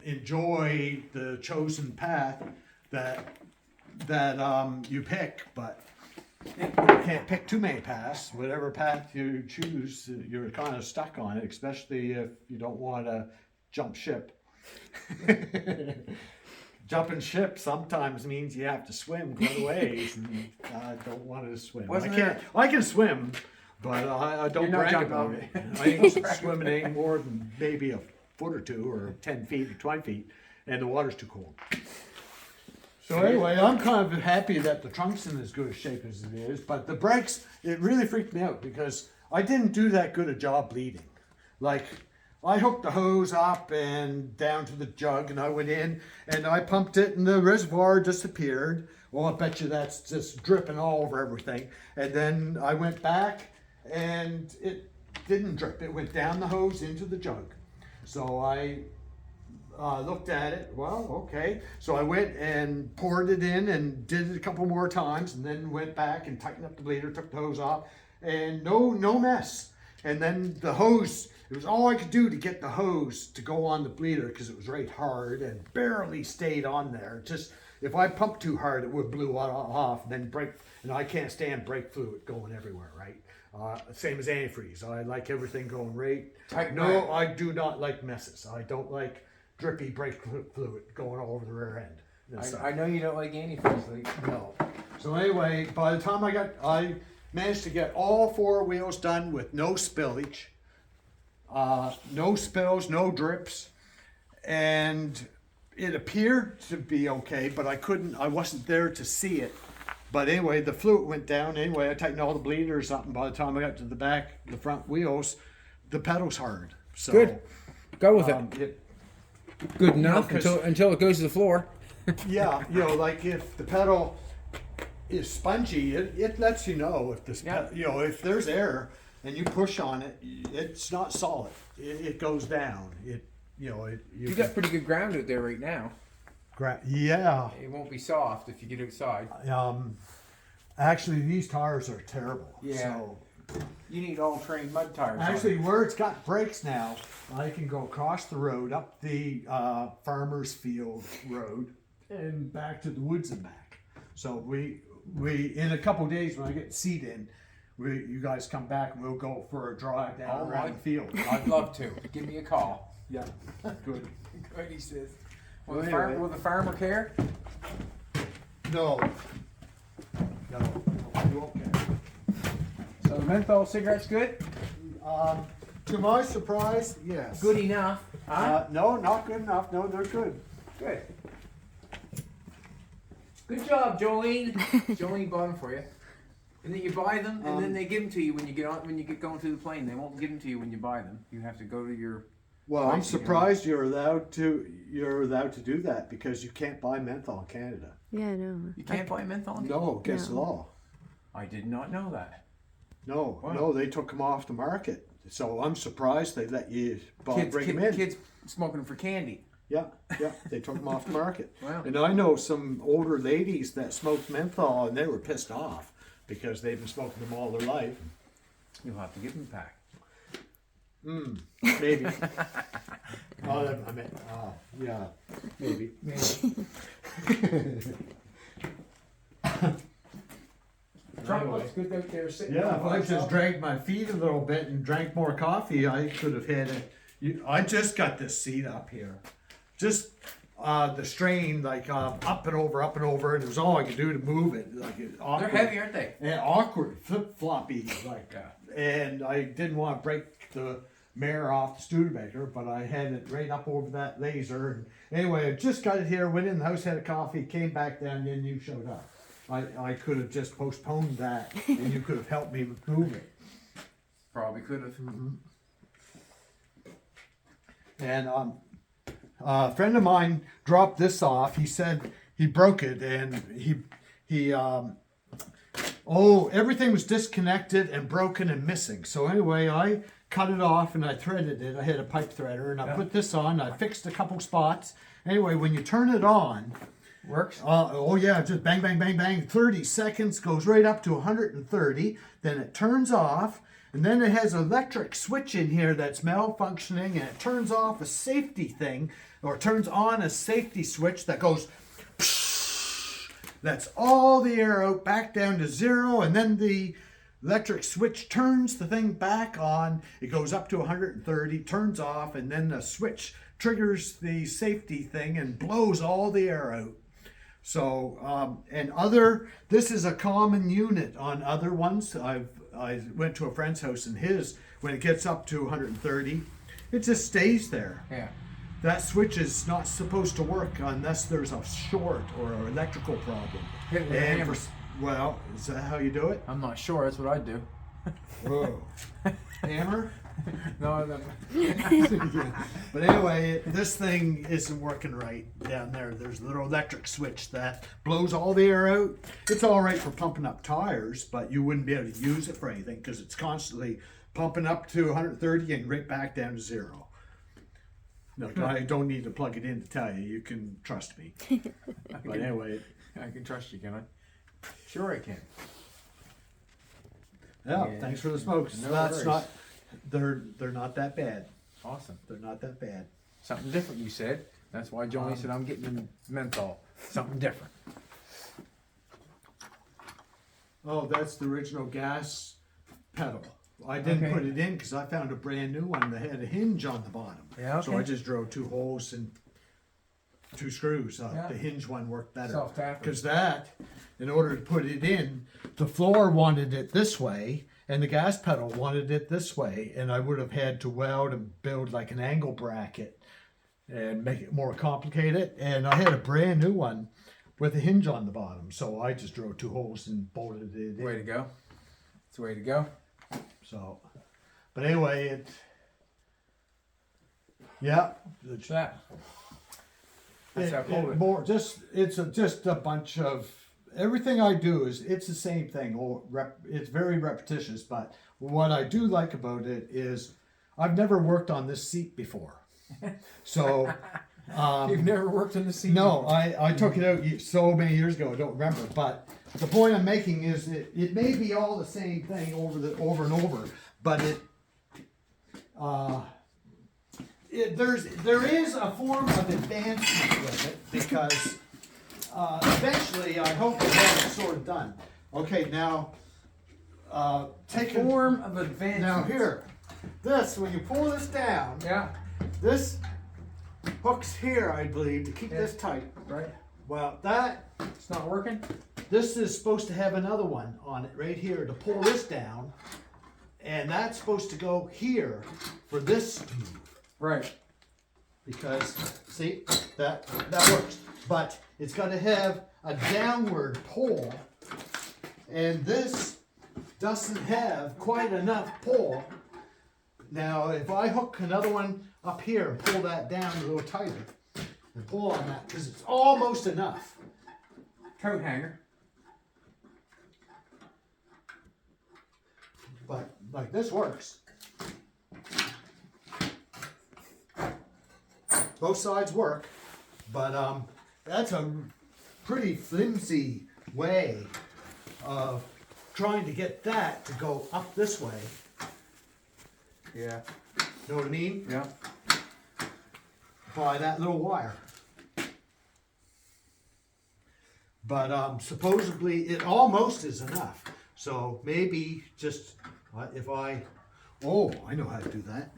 [SPEAKER 1] enjoy the chosen path that you pick, but you can't pick too many paths. Whatever path you choose, you're kind of stuck on it, especially if you don't want to jump ship. Jumping ship sometimes means you have to swim quite a ways, and I don't want to swim. I can swim, but I don't
[SPEAKER 4] You're not
[SPEAKER 1] brag
[SPEAKER 4] jumping
[SPEAKER 1] about
[SPEAKER 4] on
[SPEAKER 1] it.
[SPEAKER 4] it.
[SPEAKER 1] I ain't swimming any more than maybe a foot or two, or 10 feet or 20 feet, and the water's too cold. So anyway, I'm kind of happy that the trunk's in as good a shape as it is, but the brakes, it really freaked me out because I didn't do that good a job bleeding. Like, I hooked the hose up and down to the jug, and I went in and I pumped it, and the reservoir disappeared. Well, I bet you that's just dripping all over everything. And then I went back and it didn't drip. It went down the hose into the jug. So I looked at it. Well, okay. So I went and poured it in and did it a couple more times, and then went back and tightened up the bleeder, took the hose off, and no mess. And then the hose, it was all I could do to get the hose to go on the bleeder because it was right hard and barely stayed on there. Just if I pumped too hard, it would blew off and then break. And I can't stand brake fluid going everywhere, right? Same as antifreeze. I like everything going right. No, I do not like messes. I don't like drippy brake fluid going all over the rear end.
[SPEAKER 4] I know you don't like antifreeze. Like,
[SPEAKER 1] No. So anyway, by the time I managed to get all four wheels done with no spillage, no spills, no drips, and it appeared to be okay, but I wasn't there to see it. But anyway, the fluid went down. Anyway, I tightened all the bleeders up, and by the time I got to the front wheels, the pedal's hard. So,
[SPEAKER 4] good. Go with it. Good enough
[SPEAKER 1] 'cause-
[SPEAKER 4] until it goes to the floor.
[SPEAKER 1] Yeah, like if the pedal is spongy, it lets you know if this,
[SPEAKER 4] Yeah.
[SPEAKER 1] if there's air and you push on it, it's not solid. It goes down.
[SPEAKER 4] You got pretty good ground out there right now.
[SPEAKER 1] Yeah.
[SPEAKER 4] It won't be soft if you get outside.
[SPEAKER 1] Actually, these tires are terrible.
[SPEAKER 4] Yeah.
[SPEAKER 1] So
[SPEAKER 4] You need all trained mud tires.
[SPEAKER 1] actually, where it's got brakes now, I can go across the road up the farmer's field road and back to the woods and back. So we in a couple days when I get the seat in, you guys come back and we'll go for a drive down around the field.
[SPEAKER 4] I'd love to. Give me a call.
[SPEAKER 1] Yeah, good.
[SPEAKER 4] Good, he says.
[SPEAKER 1] Well,
[SPEAKER 4] Will the farmer care?
[SPEAKER 1] No, you won't care.
[SPEAKER 4] So the menthol cigarette's good?
[SPEAKER 1] To my surprise, yes.
[SPEAKER 4] Good enough. Huh?
[SPEAKER 1] No, not good enough. No, they're good.
[SPEAKER 4] Good. Good job, Jolene. Jolene bought them for you. And then you buy them, and then they give them to you when you get going to the plane. They won't give them to you when you buy them. You have to go to your.
[SPEAKER 1] Well, I'm surprised you're allowed to do that because you can't buy menthol in Canada.
[SPEAKER 3] Yeah, I know.
[SPEAKER 4] You can't buy menthol.
[SPEAKER 1] No, against the
[SPEAKER 3] No.
[SPEAKER 1] law.
[SPEAKER 4] I did not know that.
[SPEAKER 1] No,
[SPEAKER 4] Wow.
[SPEAKER 1] no, they took them off the market. So I'm surprised they let you bring them in.
[SPEAKER 4] Kids smoking for candy.
[SPEAKER 1] Yeah, they took them off the market.
[SPEAKER 4] Wow.
[SPEAKER 1] And I know some older ladies that smoked menthol and they were pissed off because they've been smoking them all their life.
[SPEAKER 4] You'll have to give them back.
[SPEAKER 1] Maybe. I mean, yeah, maybe.
[SPEAKER 4] Trump looks good out there sitting.
[SPEAKER 1] Yeah,
[SPEAKER 4] on
[SPEAKER 1] if
[SPEAKER 4] by
[SPEAKER 1] I just
[SPEAKER 4] himself.
[SPEAKER 1] dragged my feet a little bit and drank more coffee, I could have had it. I just got this seat up here. Just the strain, like up and over, and it was all I could do to move it. Like it,
[SPEAKER 4] They're
[SPEAKER 1] awkward.
[SPEAKER 4] heavy, aren't they?
[SPEAKER 1] And awkward, flip floppy, like. And I didn't want to break the mare off the Studebaker, but I had it right up over that laser. And anyway, I just got it here, went in the house, had a coffee, came back down, and then you showed up. I could have just postponed that, and you could have helped me move it.
[SPEAKER 4] Probably could have.
[SPEAKER 1] And a friend of mine dropped this off. He said he broke it, and everything was disconnected and broken and missing. So anyway, I cut it off and I threaded it. I had a pipe threader, and I put this on. I fixed a couple spots. Anyway, when you turn it on,
[SPEAKER 4] Works.
[SPEAKER 1] just bang, bang, bang, bang. 30 seconds, goes right up to 130. Then it turns off. And then it has an electric switch in here that's malfunctioning, and it turns off a safety thing, or turns on a safety switch that goes, that's all the air out back down to 0, and then the electric switch turns the thing back on. It goes up to 130, turns off, and then the switch triggers the safety thing and blows all the air out. So, this is a common unit on other ones. I went to a friend's house, and when it gets up to 130, it just stays there.
[SPEAKER 4] Yeah.
[SPEAKER 1] That switch is not supposed to work unless there's a short or an electrical problem.
[SPEAKER 4] Hit it with a
[SPEAKER 1] And
[SPEAKER 4] hammer.
[SPEAKER 1] well, is that how you do it?
[SPEAKER 4] I'm not sure. That's what I'd do.
[SPEAKER 1] Whoa. Hammer?
[SPEAKER 4] No.
[SPEAKER 1] But anyway, this thing isn't working right down there. There's a little electric switch that blows all the air out. It's all right for pumping up tires, but you wouldn't be able to use it for anything because it's constantly pumping up to 130 and right back down to 0. No, I don't need to plug it in to tell you. You can trust me. But anyway,
[SPEAKER 4] I can trust you, can I? Sure, I can.
[SPEAKER 1] yeah,
[SPEAKER 4] Yeah.
[SPEAKER 1] thanks for the smokes.
[SPEAKER 4] No
[SPEAKER 1] That's
[SPEAKER 4] worries.
[SPEAKER 1] not. They're not that bad.
[SPEAKER 4] Awesome.
[SPEAKER 1] They're not that bad.
[SPEAKER 4] Something different, you said. That's why Jolene said I'm getting the menthol. Something different.
[SPEAKER 1] Oh, that's the original gas pedal. I didn't
[SPEAKER 4] Okay.
[SPEAKER 1] put it in because I found a brand new one that had a hinge on the bottom.
[SPEAKER 4] Yeah,
[SPEAKER 1] So
[SPEAKER 4] okay.
[SPEAKER 1] I just drove 2 holes and 2 screws.
[SPEAKER 4] Yeah.
[SPEAKER 1] The hinge one worked better.
[SPEAKER 4] Self-tapping.
[SPEAKER 1] Because that, in order to put it in, the floor wanted it this way and the gas pedal wanted it this way. And I would have had to weld and build like an angle bracket and make it more complicated. And I had a brand new one with a hinge on the bottom. So I just drove 2 holes and bolted it in.
[SPEAKER 4] Way to go. It's the way to go.
[SPEAKER 1] So, but anyway,
[SPEAKER 4] That's that. That's how cold it.
[SPEAKER 1] It's just a bunch of everything I do it's the same thing. It's very repetitious, but what I do like about it is I've never worked on this seat before, so
[SPEAKER 4] You've never worked on the seat.
[SPEAKER 1] No, I took it out so many years ago, I don't remember. But the point I'm making is it may be all the same thing over and over, but there is a form of advancement with it because eventually I hope to have it sort of done. Okay, now take a
[SPEAKER 4] Form of advancement.
[SPEAKER 1] now here. This when you pull this down,
[SPEAKER 4] Yeah.
[SPEAKER 1] this hooks here, I believe, to keep this tight.
[SPEAKER 4] Right.
[SPEAKER 1] Well, that
[SPEAKER 4] It's not working.
[SPEAKER 1] this is supposed to have another one on it right here to pull this down, and that's supposed to go here for this to move.
[SPEAKER 4] Right.
[SPEAKER 1] Because see that works, but it's got to have a downward pull, and this doesn't have quite enough pull. Now, if I hook another one up here and pull that down a little tighter, and pull on that, because it's almost enough.
[SPEAKER 4] Coat hanger.
[SPEAKER 1] But like this works. Both sides work, but that's a pretty flimsy way of trying to get that to go up this way.
[SPEAKER 4] Yeah.
[SPEAKER 1] Know what I mean?
[SPEAKER 4] Yeah.
[SPEAKER 1] By that little wire. But supposedly it almost is enough. So maybe just if I know how to do that.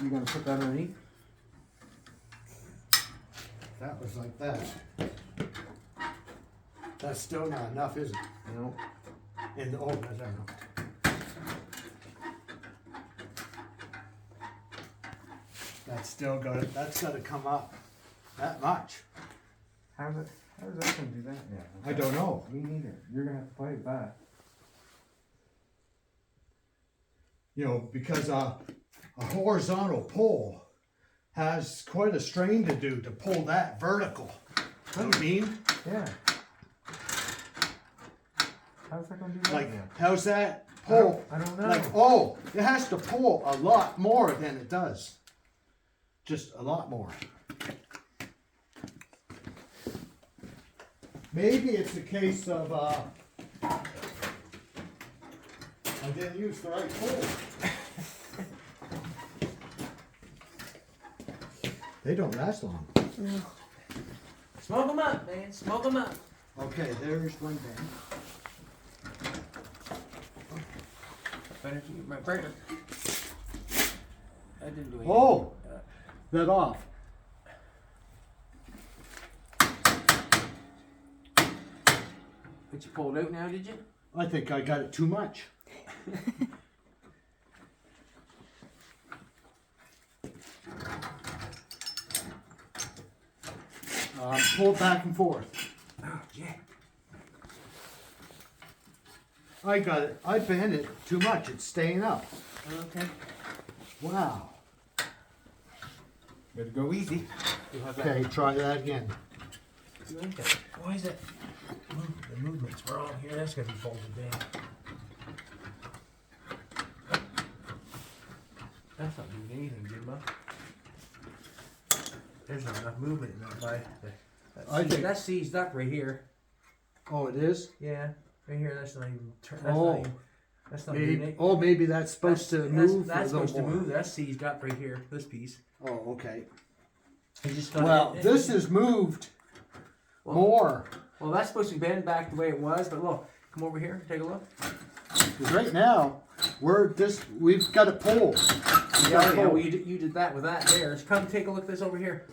[SPEAKER 4] You gonna put that underneath?
[SPEAKER 1] That was like that. That's still not enough, is it?
[SPEAKER 4] No.
[SPEAKER 1] And oh, that's enough. That's got to come up that much.
[SPEAKER 4] How's that gonna do that? Yeah.
[SPEAKER 1] I don't know.
[SPEAKER 4] Me neither. You're gonna have to play it back.
[SPEAKER 1] You know, because a horizontal pull has quite a strain to do to pull that vertical. You know what I mean?
[SPEAKER 4] Yeah. How's that gonna do that?
[SPEAKER 1] Like,
[SPEAKER 4] Yeah.
[SPEAKER 1] how's that pull?
[SPEAKER 4] I don't know.
[SPEAKER 1] Like, oh, it has to pull a lot more than it does. Just a lot more. Maybe it's a case of I didn't use the right pull. They don't last long.
[SPEAKER 4] Smoke them up, man. Smoke them up.
[SPEAKER 1] Okay, there's one thing.
[SPEAKER 4] Better to my breaker. I didn't do anything.
[SPEAKER 1] Oh, that off.
[SPEAKER 4] But you pulled out now, did you?
[SPEAKER 1] I think I got it too much. Pull it back and forth.
[SPEAKER 4] Oh, yeah.
[SPEAKER 1] I got it. I bent it too much. It's staying up.
[SPEAKER 4] Okay.
[SPEAKER 1] Wow.
[SPEAKER 4] Better go easy. You'll have that.
[SPEAKER 1] Okay, try that again.
[SPEAKER 4] You like that? Why is that? The movement's wrong here. That's gonna be folded down. That's not doing anything, Jimbo. There's not enough movement in that bike.
[SPEAKER 1] I think-
[SPEAKER 4] That's seized up right here.
[SPEAKER 1] Oh, it is?
[SPEAKER 4] Yeah, right here. That's not even. That's
[SPEAKER 1] Oh.
[SPEAKER 4] not even. That's not doing
[SPEAKER 1] Maybe,
[SPEAKER 4] it.
[SPEAKER 1] oh, maybe that's supposed to move
[SPEAKER 4] That's
[SPEAKER 1] a little
[SPEAKER 4] supposed to
[SPEAKER 1] more.
[SPEAKER 4] move. That's seized up right here. This piece.
[SPEAKER 1] Oh, okay.
[SPEAKER 4] You just got
[SPEAKER 1] Well, this is moved
[SPEAKER 4] Well-
[SPEAKER 1] more.
[SPEAKER 4] Well, that's supposed to bend back the way it was, but look, come over here, take a look.
[SPEAKER 1] 'Cause right now, we've got a pole.
[SPEAKER 4] Yeah, well, you did that with that there. So come take a look at this over here.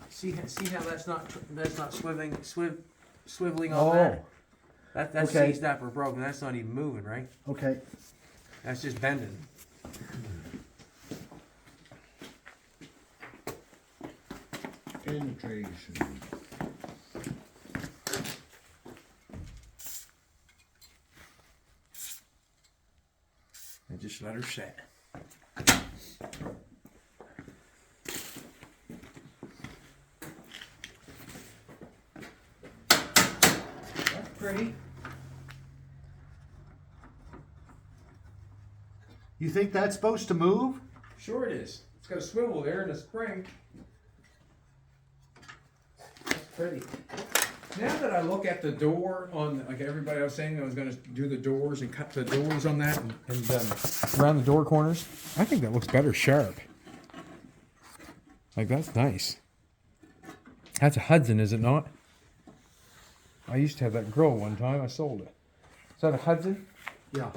[SPEAKER 4] See how that's not swiveling on that. That's
[SPEAKER 1] Okay.
[SPEAKER 4] seized up or broken. That's not even moving, right?
[SPEAKER 1] Okay.
[SPEAKER 4] That's just bending.
[SPEAKER 1] Penetration.
[SPEAKER 4] and just let her set. That's pretty.
[SPEAKER 1] You think that's supposed to move?
[SPEAKER 4] Sure it is. It's got a swivel there and a spring. That's pretty. Now that I look at the door on, like everybody I was saying, I was going to do the doors and cut the doors on that and around the door corners. I think that looks better sharp. Like, that's nice. That's a Hudson, is it not? I used to have that grill one time. I sold it. Is that a Hudson?
[SPEAKER 1] Yeah.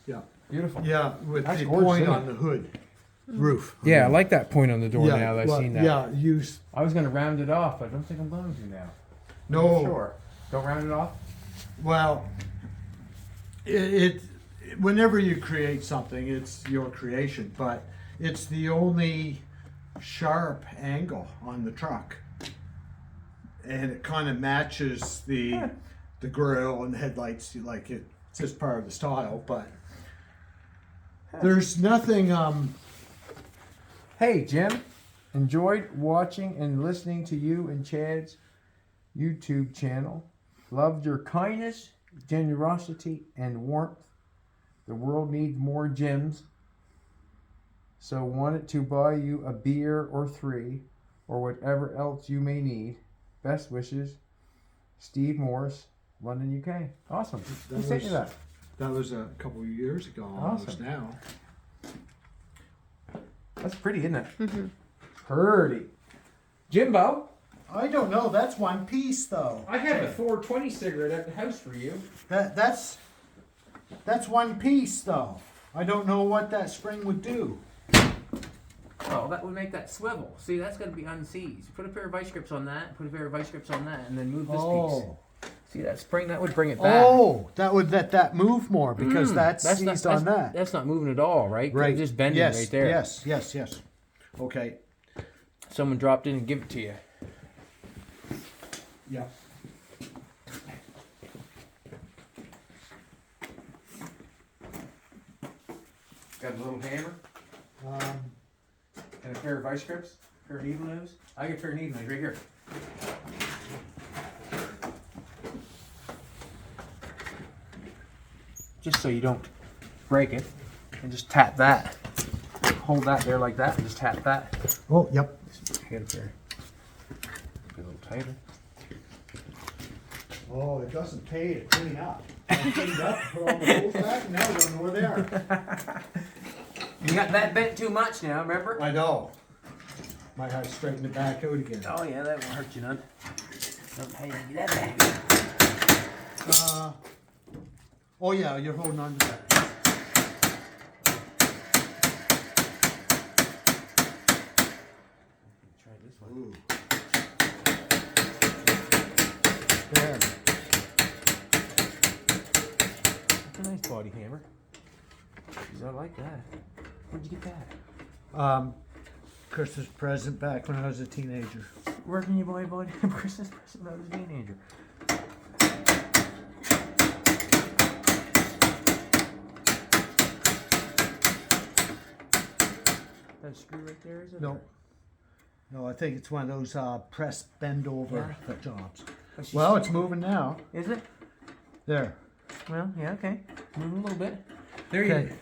[SPEAKER 1] Yeah.
[SPEAKER 4] Beautiful.
[SPEAKER 1] Yeah, with
[SPEAKER 4] That's
[SPEAKER 1] the
[SPEAKER 4] gorgeous,
[SPEAKER 1] point
[SPEAKER 4] isn't
[SPEAKER 1] on
[SPEAKER 4] it?
[SPEAKER 1] the hood. Roof.
[SPEAKER 4] Yeah, I like that point on the door now that I've
[SPEAKER 1] well,
[SPEAKER 4] seen that.
[SPEAKER 1] Yeah, use.
[SPEAKER 4] I was going to round it off, but I don't think I'm going to now.
[SPEAKER 1] No.
[SPEAKER 4] Sure. Don't round it off?
[SPEAKER 1] Well, it whenever you create something, it's your creation, but it's the only sharp angle on the truck, and it kind of matches the grill and the headlights. Like it's just part of the style, but there's nothing.
[SPEAKER 4] Hey, Jim. Enjoyed watching and listening to you and Chad's YouTube channel. Loved your kindness, generosity, and warmth. The world needs more Jims. So wanted to buy you a beer or 3 or whatever else you may need. Best wishes, Steve Morris, London, UK. Awesome. Who sent you that?
[SPEAKER 1] That was a couple of years ago, almost
[SPEAKER 4] Awesome.
[SPEAKER 1] now.
[SPEAKER 4] That's pretty, isn't it? Pretty. Jimbo,
[SPEAKER 1] I don't know. That's one piece, though.
[SPEAKER 4] I have a 420 cigarette at the house for you.
[SPEAKER 1] That's one piece, though. I don't know what that spring would do.
[SPEAKER 3] Oh, that would make that swivel. See, that's got to be unseized. Put a pair of vice grips on that, put a pair of vice grips on that, and then move this piece. See that spring? That would bring it back.
[SPEAKER 1] Oh, that would let that move more because that's seized on that.
[SPEAKER 3] That's not moving at all, right?
[SPEAKER 1] Right.
[SPEAKER 3] It's just bending
[SPEAKER 1] yes,
[SPEAKER 3] right there.
[SPEAKER 1] Yes. Okay.
[SPEAKER 3] Someone dropped in and give it to you.
[SPEAKER 1] Yeah.
[SPEAKER 4] Got a little hammer and a pair of vice grips, a pair of needle nose. I got a pair of needle nose right here. Just so you don't break it, and just tap that. Hold that there like that, and just tap that.
[SPEAKER 1] Oh, yep.
[SPEAKER 4] Get it there. Be a little tighter.
[SPEAKER 1] Oh, it doesn't pay to clean up. I cleaned up, put all the holes back, and now we don't know where they are.
[SPEAKER 3] You got that bent too much now, remember?
[SPEAKER 1] I know. Might have to straighten it back out again.
[SPEAKER 3] Oh yeah, that won't hurt you none. Don't how you get that back.
[SPEAKER 1] Oh yeah, you're holding on to that.
[SPEAKER 3] Try this one.
[SPEAKER 1] Ooh. There.
[SPEAKER 3] That's a nice body hammer. Jeez, I like that. Where'd you get that?
[SPEAKER 1] Christmas present back when I was a teenager.
[SPEAKER 3] Where can you buy a body Christmas present when I was a teenager? That screw right there, is it?
[SPEAKER 1] No. No, I think it's one of those press bend over
[SPEAKER 3] Yeah.
[SPEAKER 1] jobs.
[SPEAKER 3] Oh, she's-
[SPEAKER 1] Well, it's moving now.
[SPEAKER 3] Is it?
[SPEAKER 1] There.
[SPEAKER 3] Well, yeah, okay. Move a little bit.
[SPEAKER 4] There you
[SPEAKER 1] Okay.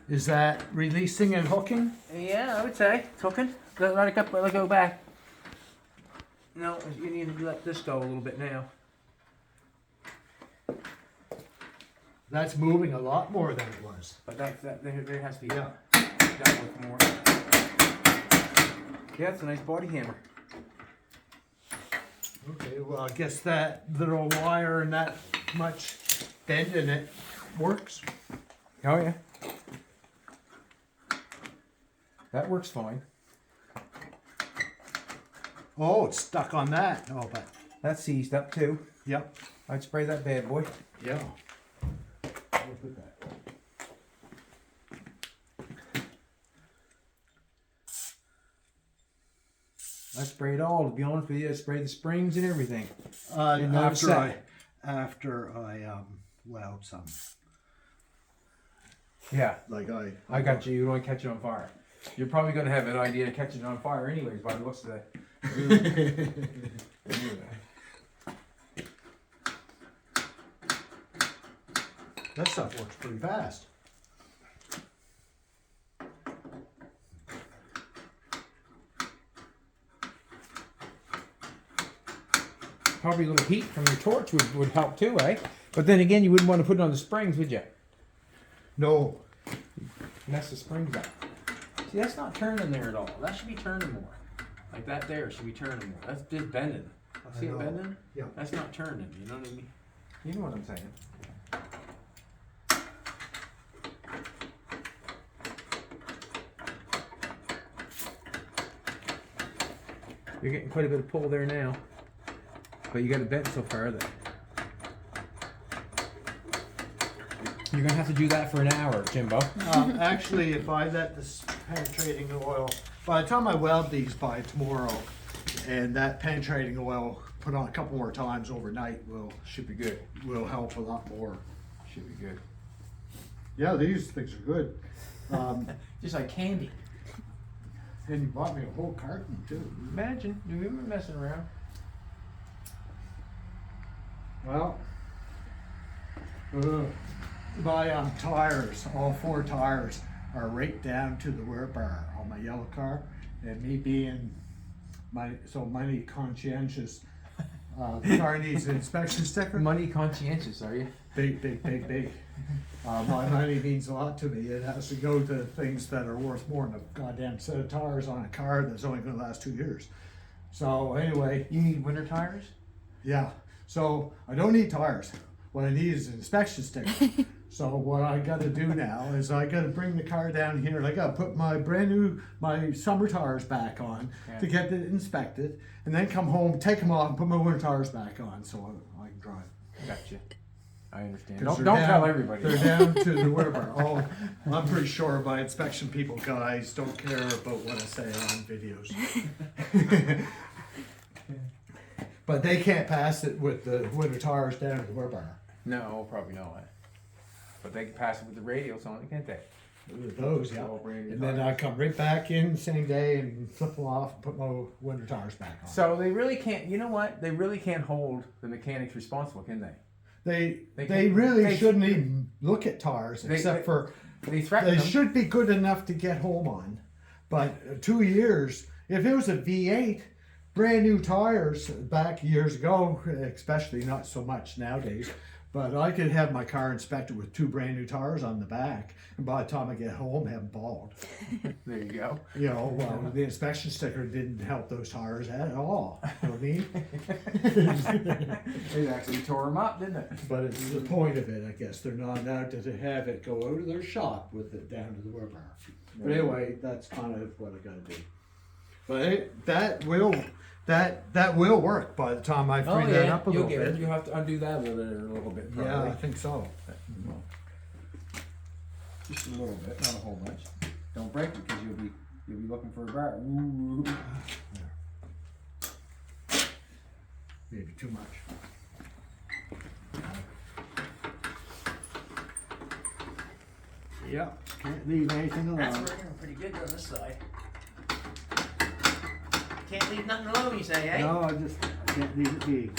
[SPEAKER 1] Is that releasing and hooking?
[SPEAKER 3] Yeah, I would say. It's hooking. Let it go back. No, you need to let this go a little bit now.
[SPEAKER 1] That's moving a lot more than it was.
[SPEAKER 3] But there has to be
[SPEAKER 1] Yeah.
[SPEAKER 3] that with more.
[SPEAKER 4] Yeah, it's a nice body hammer.
[SPEAKER 1] Okay, well, I guess that little wire and that much bend in it works.
[SPEAKER 4] Oh yeah. That works fine.
[SPEAKER 1] Oh, it's stuck on that. Oh, but
[SPEAKER 4] That's seized up too.
[SPEAKER 1] yep.
[SPEAKER 4] I'd spray that bad boy.
[SPEAKER 1] Yeah.
[SPEAKER 4] I spray it all, to be honest with you. I spray the springs and everything. Didn't notice
[SPEAKER 1] After
[SPEAKER 4] that.
[SPEAKER 1] I allowed some
[SPEAKER 4] Yeah,
[SPEAKER 1] Like
[SPEAKER 4] I got you. You don't want to catch it on fire. You're probably going to have an idea to catch it on fire anyways by the looks of that.
[SPEAKER 1] That stuff works pretty fast.
[SPEAKER 4] Probably a little heat from your torch would help too, eh? But then again, you wouldn't want to put it on the springs, would you?
[SPEAKER 1] No.
[SPEAKER 4] Mess the springs up.
[SPEAKER 3] See, that's not turning there at all. That should be turning more. Like that there should be turning more. That's just bending. See it
[SPEAKER 1] know.
[SPEAKER 3] bending?
[SPEAKER 1] Yeah.
[SPEAKER 3] That's not turning, you know what I mean?
[SPEAKER 4] You know what I'm saying? You're getting quite a bit of pull there now. But you got it bent so far that you're gonna have to do that for an hour, Jimbo.
[SPEAKER 1] Actually, if I let this penetrating oil, by the time I weld these by tomorrow, and that penetrating oil put on a couple more times overnight
[SPEAKER 4] Should be good.
[SPEAKER 1] will help a lot more.
[SPEAKER 4] Should be good.
[SPEAKER 1] Yeah, these things are good.
[SPEAKER 4] Just like candy.
[SPEAKER 1] And you bought me a whole carton too.
[SPEAKER 4] Imagine, you been messing around.
[SPEAKER 1] Well, my tires, all 4 tires are right down to the wear bar on my yellow car, and me being so money conscientious, the car needs an inspection sticker.
[SPEAKER 4] Money conscientious, are you?
[SPEAKER 1] Big. My money means a lot to me. It has to go to things that are worth more than a goddamn set of tires on a car that's only going to last 2 years. So anyway,
[SPEAKER 4] You need winter tires?
[SPEAKER 1] yeah. So I don't need tires. What I need is an inspection sticker. So what I got to do now is I got to bring the car down here. And I got to put my summer tires back on to get it inspected, and then come home, take them off, and put my winter tires back on so I can drive.
[SPEAKER 4] Gotcha. I understand.
[SPEAKER 1] 'Cause
[SPEAKER 4] Don't
[SPEAKER 1] they're
[SPEAKER 4] tell
[SPEAKER 1] down-
[SPEAKER 4] everybody.
[SPEAKER 1] They're down to the wear bar. Oh, I'm pretty sure my inspection people guys don't care about what I say on videos. But they can't pass it with the winter tires down to the wear bar.
[SPEAKER 4] No, probably not. But they can pass it with the radios on it, can't they?
[SPEAKER 1] Those, yeah.
[SPEAKER 4] All brand new
[SPEAKER 1] And then I come right back in the same day and flip them off and put my winter tires back on.
[SPEAKER 4] So they really can't, you know what? They really can't hold the mechanics responsible, can they?
[SPEAKER 1] They
[SPEAKER 4] can-
[SPEAKER 1] really
[SPEAKER 4] they-
[SPEAKER 1] shouldn't even look at tires except for
[SPEAKER 4] They threaten
[SPEAKER 1] they
[SPEAKER 4] them.
[SPEAKER 1] should be good enough to get home on. But 2 years, if it was a V8, brand new tires back years ago, especially not so much nowadays, but I could have my car inspected with 2 brand new tires on the back, and by the time I get home, have them bald.
[SPEAKER 4] There you go.
[SPEAKER 1] You know, well, the inspection sticker didn't help those tires at all. You know what I mean?
[SPEAKER 4] They actually tore them up, didn't it?
[SPEAKER 1] But it's the point of it, I guess. They're not allowed to have it go out of their shop with it down to the wear bar. But anyway, that's kind of what I gotta do. But that will work by the time I free that up a
[SPEAKER 4] you'll
[SPEAKER 1] little
[SPEAKER 4] get it.
[SPEAKER 1] bit.
[SPEAKER 4] You'll have to undo that a little bit, probably.
[SPEAKER 1] Yeah, I think so.
[SPEAKER 4] Just a little bit, not a whole bunch. Don't break it because you'll be looking for a bar. Ooh.
[SPEAKER 1] Maybe too much. Yeah, can't leave anything
[SPEAKER 3] That's
[SPEAKER 1] alone.
[SPEAKER 3] working pretty good on this side. Can't leave nothing alone, you say, eh?
[SPEAKER 1] No, I can't leave it be.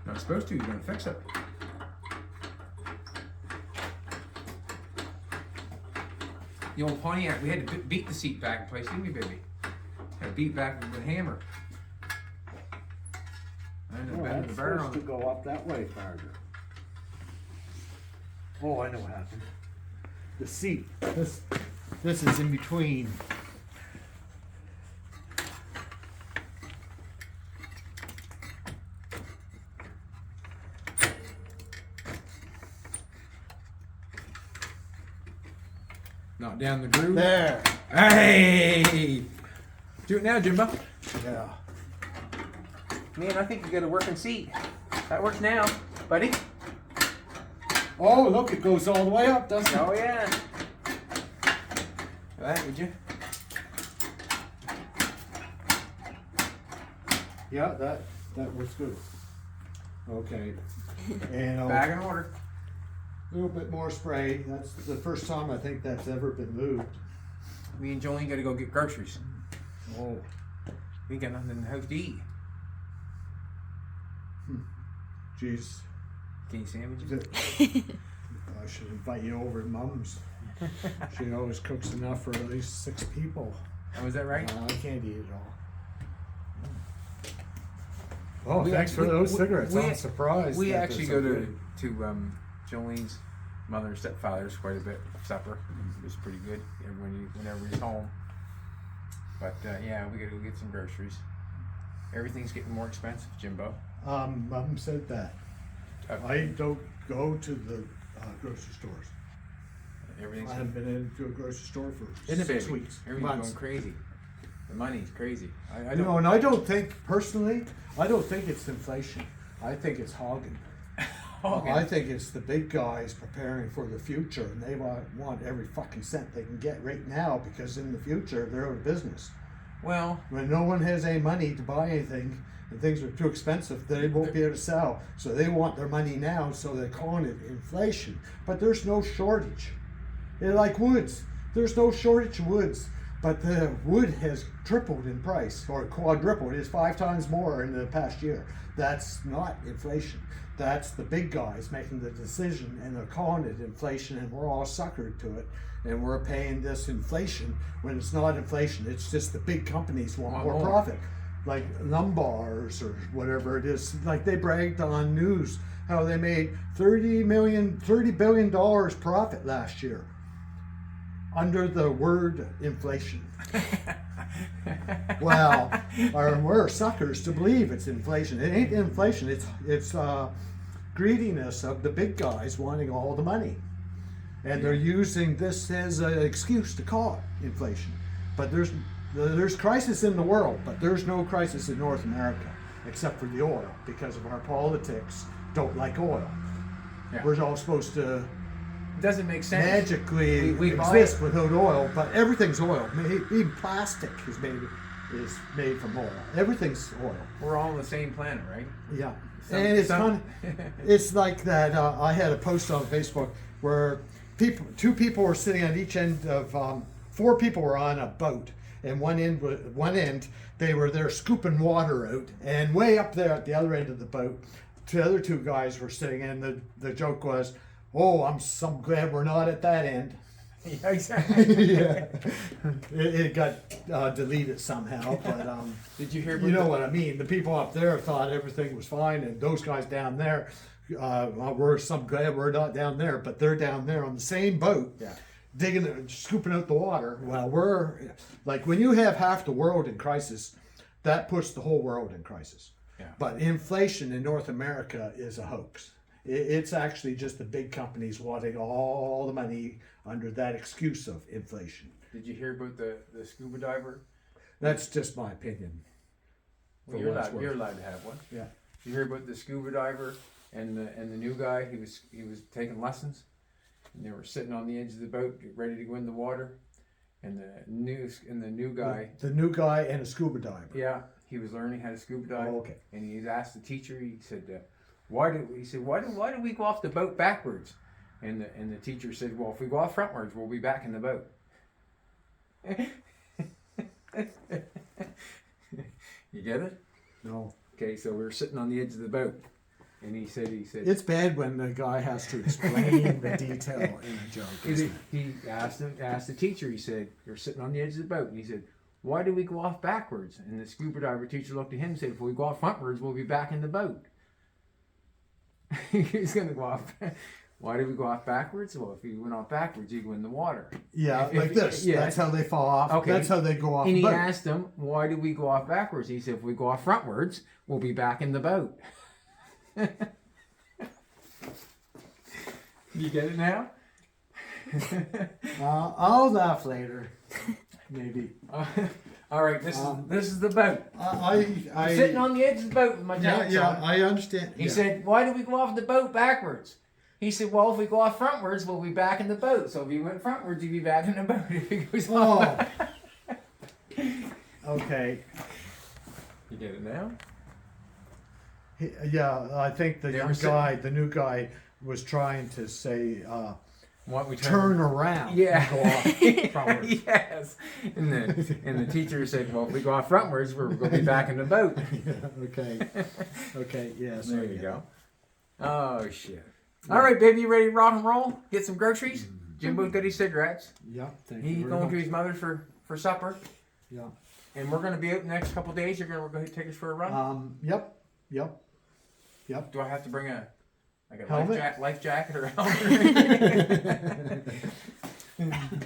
[SPEAKER 4] Not supposed to, you're gonna fix it. The old Pontiac, we had to beat the seat back in place, didn't we, baby? Had to beat back with a hammer. And then bend the bar on it.
[SPEAKER 1] go up that way farther. Oh, I know what happened. The seat. This is in between.
[SPEAKER 4] Knock down the groove.
[SPEAKER 1] There.
[SPEAKER 4] Hey! Do it now, Jimbo.
[SPEAKER 1] Yeah.
[SPEAKER 3] Man, I think you got a working seat. That works now, buddy.
[SPEAKER 1] Oh, look, it goes all the way up, doesn't it?
[SPEAKER 3] Oh yeah.
[SPEAKER 4] That would you?
[SPEAKER 1] Yeah, that works good. Okay. And
[SPEAKER 3] Back in order.
[SPEAKER 1] a little bit more spray. That's the first time I think that's ever been moved.
[SPEAKER 3] Me and Jolene got to go get groceries.
[SPEAKER 1] Oh,
[SPEAKER 3] We got nothing in the house to eat.
[SPEAKER 1] jeez.
[SPEAKER 3] Can you sandwich
[SPEAKER 1] Is
[SPEAKER 3] it?
[SPEAKER 1] it- I should invite you over to Mum's. She always cooks enough for at least 6 people.
[SPEAKER 3] Oh, is that right?
[SPEAKER 1] I can't eat it all. Oh,
[SPEAKER 3] We-
[SPEAKER 1] thanks for
[SPEAKER 3] we-
[SPEAKER 1] those
[SPEAKER 3] we-
[SPEAKER 1] cigarettes.
[SPEAKER 3] we-
[SPEAKER 1] I'm surprised.
[SPEAKER 3] We
[SPEAKER 1] that
[SPEAKER 3] actually
[SPEAKER 1] they're
[SPEAKER 3] go
[SPEAKER 1] so
[SPEAKER 3] to
[SPEAKER 1] good.
[SPEAKER 3] Jolene's mother and stepfather's quite a bit for supper. It's pretty good whenever he's home. But yeah, we gotta go get some groceries. Everything's getting more expensive, Jimbo.
[SPEAKER 1] Mum said that. I don't go to the grocery stores.
[SPEAKER 3] Everything's
[SPEAKER 1] I haven't been into a grocery store for
[SPEAKER 3] isn't it,
[SPEAKER 1] 6
[SPEAKER 3] baby?
[SPEAKER 1] weeks.
[SPEAKER 3] Everything's
[SPEAKER 1] months.
[SPEAKER 3] going crazy. The money's crazy. I
[SPEAKER 1] You
[SPEAKER 3] don't.
[SPEAKER 1] know, and I don't think, personally, I don't think it's inflation. I think it's hogging. I think it's the big guys preparing for the future, and they want every fucking cent they can get right now, because in the future they're out of business.
[SPEAKER 3] Well,
[SPEAKER 1] When no one has any money to buy anything and things are too expensive, they won't be able to sell. So they want their money now, so they're calling it inflation. But there's no shortage. They're like woods. There's no shortage of woods. But the wood has tripled in price, or quadrupled. It's 5 times more in the past year. That's not inflation. That's the big guys making the decision, and they're calling it inflation, and we're all suckered to it. And we're paying this inflation when it's not inflation. It's just the big companies want more profit. Like Lumbars or whatever it is. Like they bragged on news how they made $30 billion profit last year under the word inflation. Well, we're suckers to believe it's inflation. It ain't inflation. It's greediness of the big guys wanting all the money, and they're using this as an excuse to call it inflation. But there's crisis in the world, but there's no crisis in North America except for the oil, because of our politics don't like oil.
[SPEAKER 3] Yeah.
[SPEAKER 1] We're all supposed to
[SPEAKER 3] it doesn't make sense.
[SPEAKER 1] magically
[SPEAKER 3] We buy
[SPEAKER 1] exist without oil, but everything's oil. Even plastic is made from oil. Everything's oil.
[SPEAKER 3] We're all on the same planet, right?
[SPEAKER 1] Yeah,
[SPEAKER 3] Some-
[SPEAKER 1] and it's
[SPEAKER 3] some-
[SPEAKER 1] it's like that. I had a post on Facebook where two people were sitting on each end of 4 people were on a boat, and one end they were there scooping water out, and way up there at the other end of the boat, the other 2 guys were sitting, and the joke was, "Oh, I'm so glad we're not at that end."
[SPEAKER 3] Yeah, exactly.
[SPEAKER 1] Yeah, it got deleted somehow, but
[SPEAKER 3] Did you hear?
[SPEAKER 1] you know what I mean. The people up there thought everything was fine, and those guys down there, we're some glad we're not down there, but they're down there on the same boat,
[SPEAKER 3] Yeah.
[SPEAKER 1] digging, scooping out the water. Well, we're like, when you have half the world in crisis, that puts the whole world in crisis.
[SPEAKER 3] Yeah.
[SPEAKER 1] But inflation in North America is a hoax. It's actually just the big companies wanting all the money under that excuse of inflation.
[SPEAKER 3] Did you hear about the scuba diver?
[SPEAKER 1] That's just my opinion.
[SPEAKER 3] Well,
[SPEAKER 1] For
[SPEAKER 3] you're
[SPEAKER 1] what it's
[SPEAKER 3] allowed.
[SPEAKER 1] worth.
[SPEAKER 3] You're allowed to have one.
[SPEAKER 1] Yeah.
[SPEAKER 3] Did you hear about the scuba diver and the new guy? He was taking lessons, and they were sitting on the edge of the boat, ready to go in the water, and the new guy.
[SPEAKER 1] The new guy and a scuba diver.
[SPEAKER 3] Yeah, he was learning how to scuba dive.
[SPEAKER 1] Oh, okay.
[SPEAKER 3] And he asked the teacher. He said, why do we go off the boat backwards?" And the teacher said, "Well, if we go off frontwards, we'll be back in the boat." You get it?
[SPEAKER 1] No.
[SPEAKER 3] Okay, so we were sitting on the edge of the boat, and he said,
[SPEAKER 1] It's bad when the guy has to explain the detail in a joke. isn't it?
[SPEAKER 3] he asked the teacher. He said, "You're sitting on the edge of the boat," and he said, "Why do we go off backwards?" And the scuba diver teacher looked at him and said, "If we go off frontwards, we'll be back in the boat." He's gonna go off. Why did we go off backwards? Well, if you went off backwards, you'd go in the water.
[SPEAKER 1] Yeah,
[SPEAKER 3] If-
[SPEAKER 1] like
[SPEAKER 3] if-
[SPEAKER 1] this.
[SPEAKER 3] yeah.
[SPEAKER 1] That's how they fall off.
[SPEAKER 3] Okay.
[SPEAKER 1] That's how they go off
[SPEAKER 3] And
[SPEAKER 1] the
[SPEAKER 3] he
[SPEAKER 1] boat.
[SPEAKER 3] asked him, "Why do we go off backwards?" He said, "If we go off frontwards, we'll be back in the boat." You get it now?
[SPEAKER 1] I'll laugh later. Maybe.
[SPEAKER 3] All right, this is the boat.
[SPEAKER 1] I'm
[SPEAKER 3] Sitting on the edge of the boat with my jacket on.
[SPEAKER 1] I understand.
[SPEAKER 3] He said, "Why do we go off the boat backwards?" He said, "Well, if we go off frontwards, we'll be back in the boat. So if you went frontwards, you'd be back in the boat." If he goes off.
[SPEAKER 1] Okay.
[SPEAKER 3] You get it now?
[SPEAKER 1] Yeah, I think the
[SPEAKER 3] They
[SPEAKER 1] young
[SPEAKER 3] were saying-
[SPEAKER 1] guy, the new guy, was trying to say,
[SPEAKER 3] What we
[SPEAKER 1] turn around.
[SPEAKER 3] Yeah.
[SPEAKER 1] And go off frontwards.
[SPEAKER 3] Yes. And the teacher said, well, if we go off frontwards, we're going to be back in the boat.
[SPEAKER 1] Okay. Okay. Yes.
[SPEAKER 3] There you go. Oh, shit. All right, baby, you ready to rock and roll? Get some groceries? Jimbo's got his cigarettes.
[SPEAKER 1] Yeah. Thank
[SPEAKER 3] He's
[SPEAKER 1] you very
[SPEAKER 3] going
[SPEAKER 1] much.
[SPEAKER 3] to his mother for supper.
[SPEAKER 1] Yeah.
[SPEAKER 3] And we're going to be out the next couple of days. We're going to take us for a run.
[SPEAKER 1] Yep. Yep. Yep.
[SPEAKER 3] Do I have to bring a life
[SPEAKER 1] Helmet?
[SPEAKER 3] jacket or a helmet?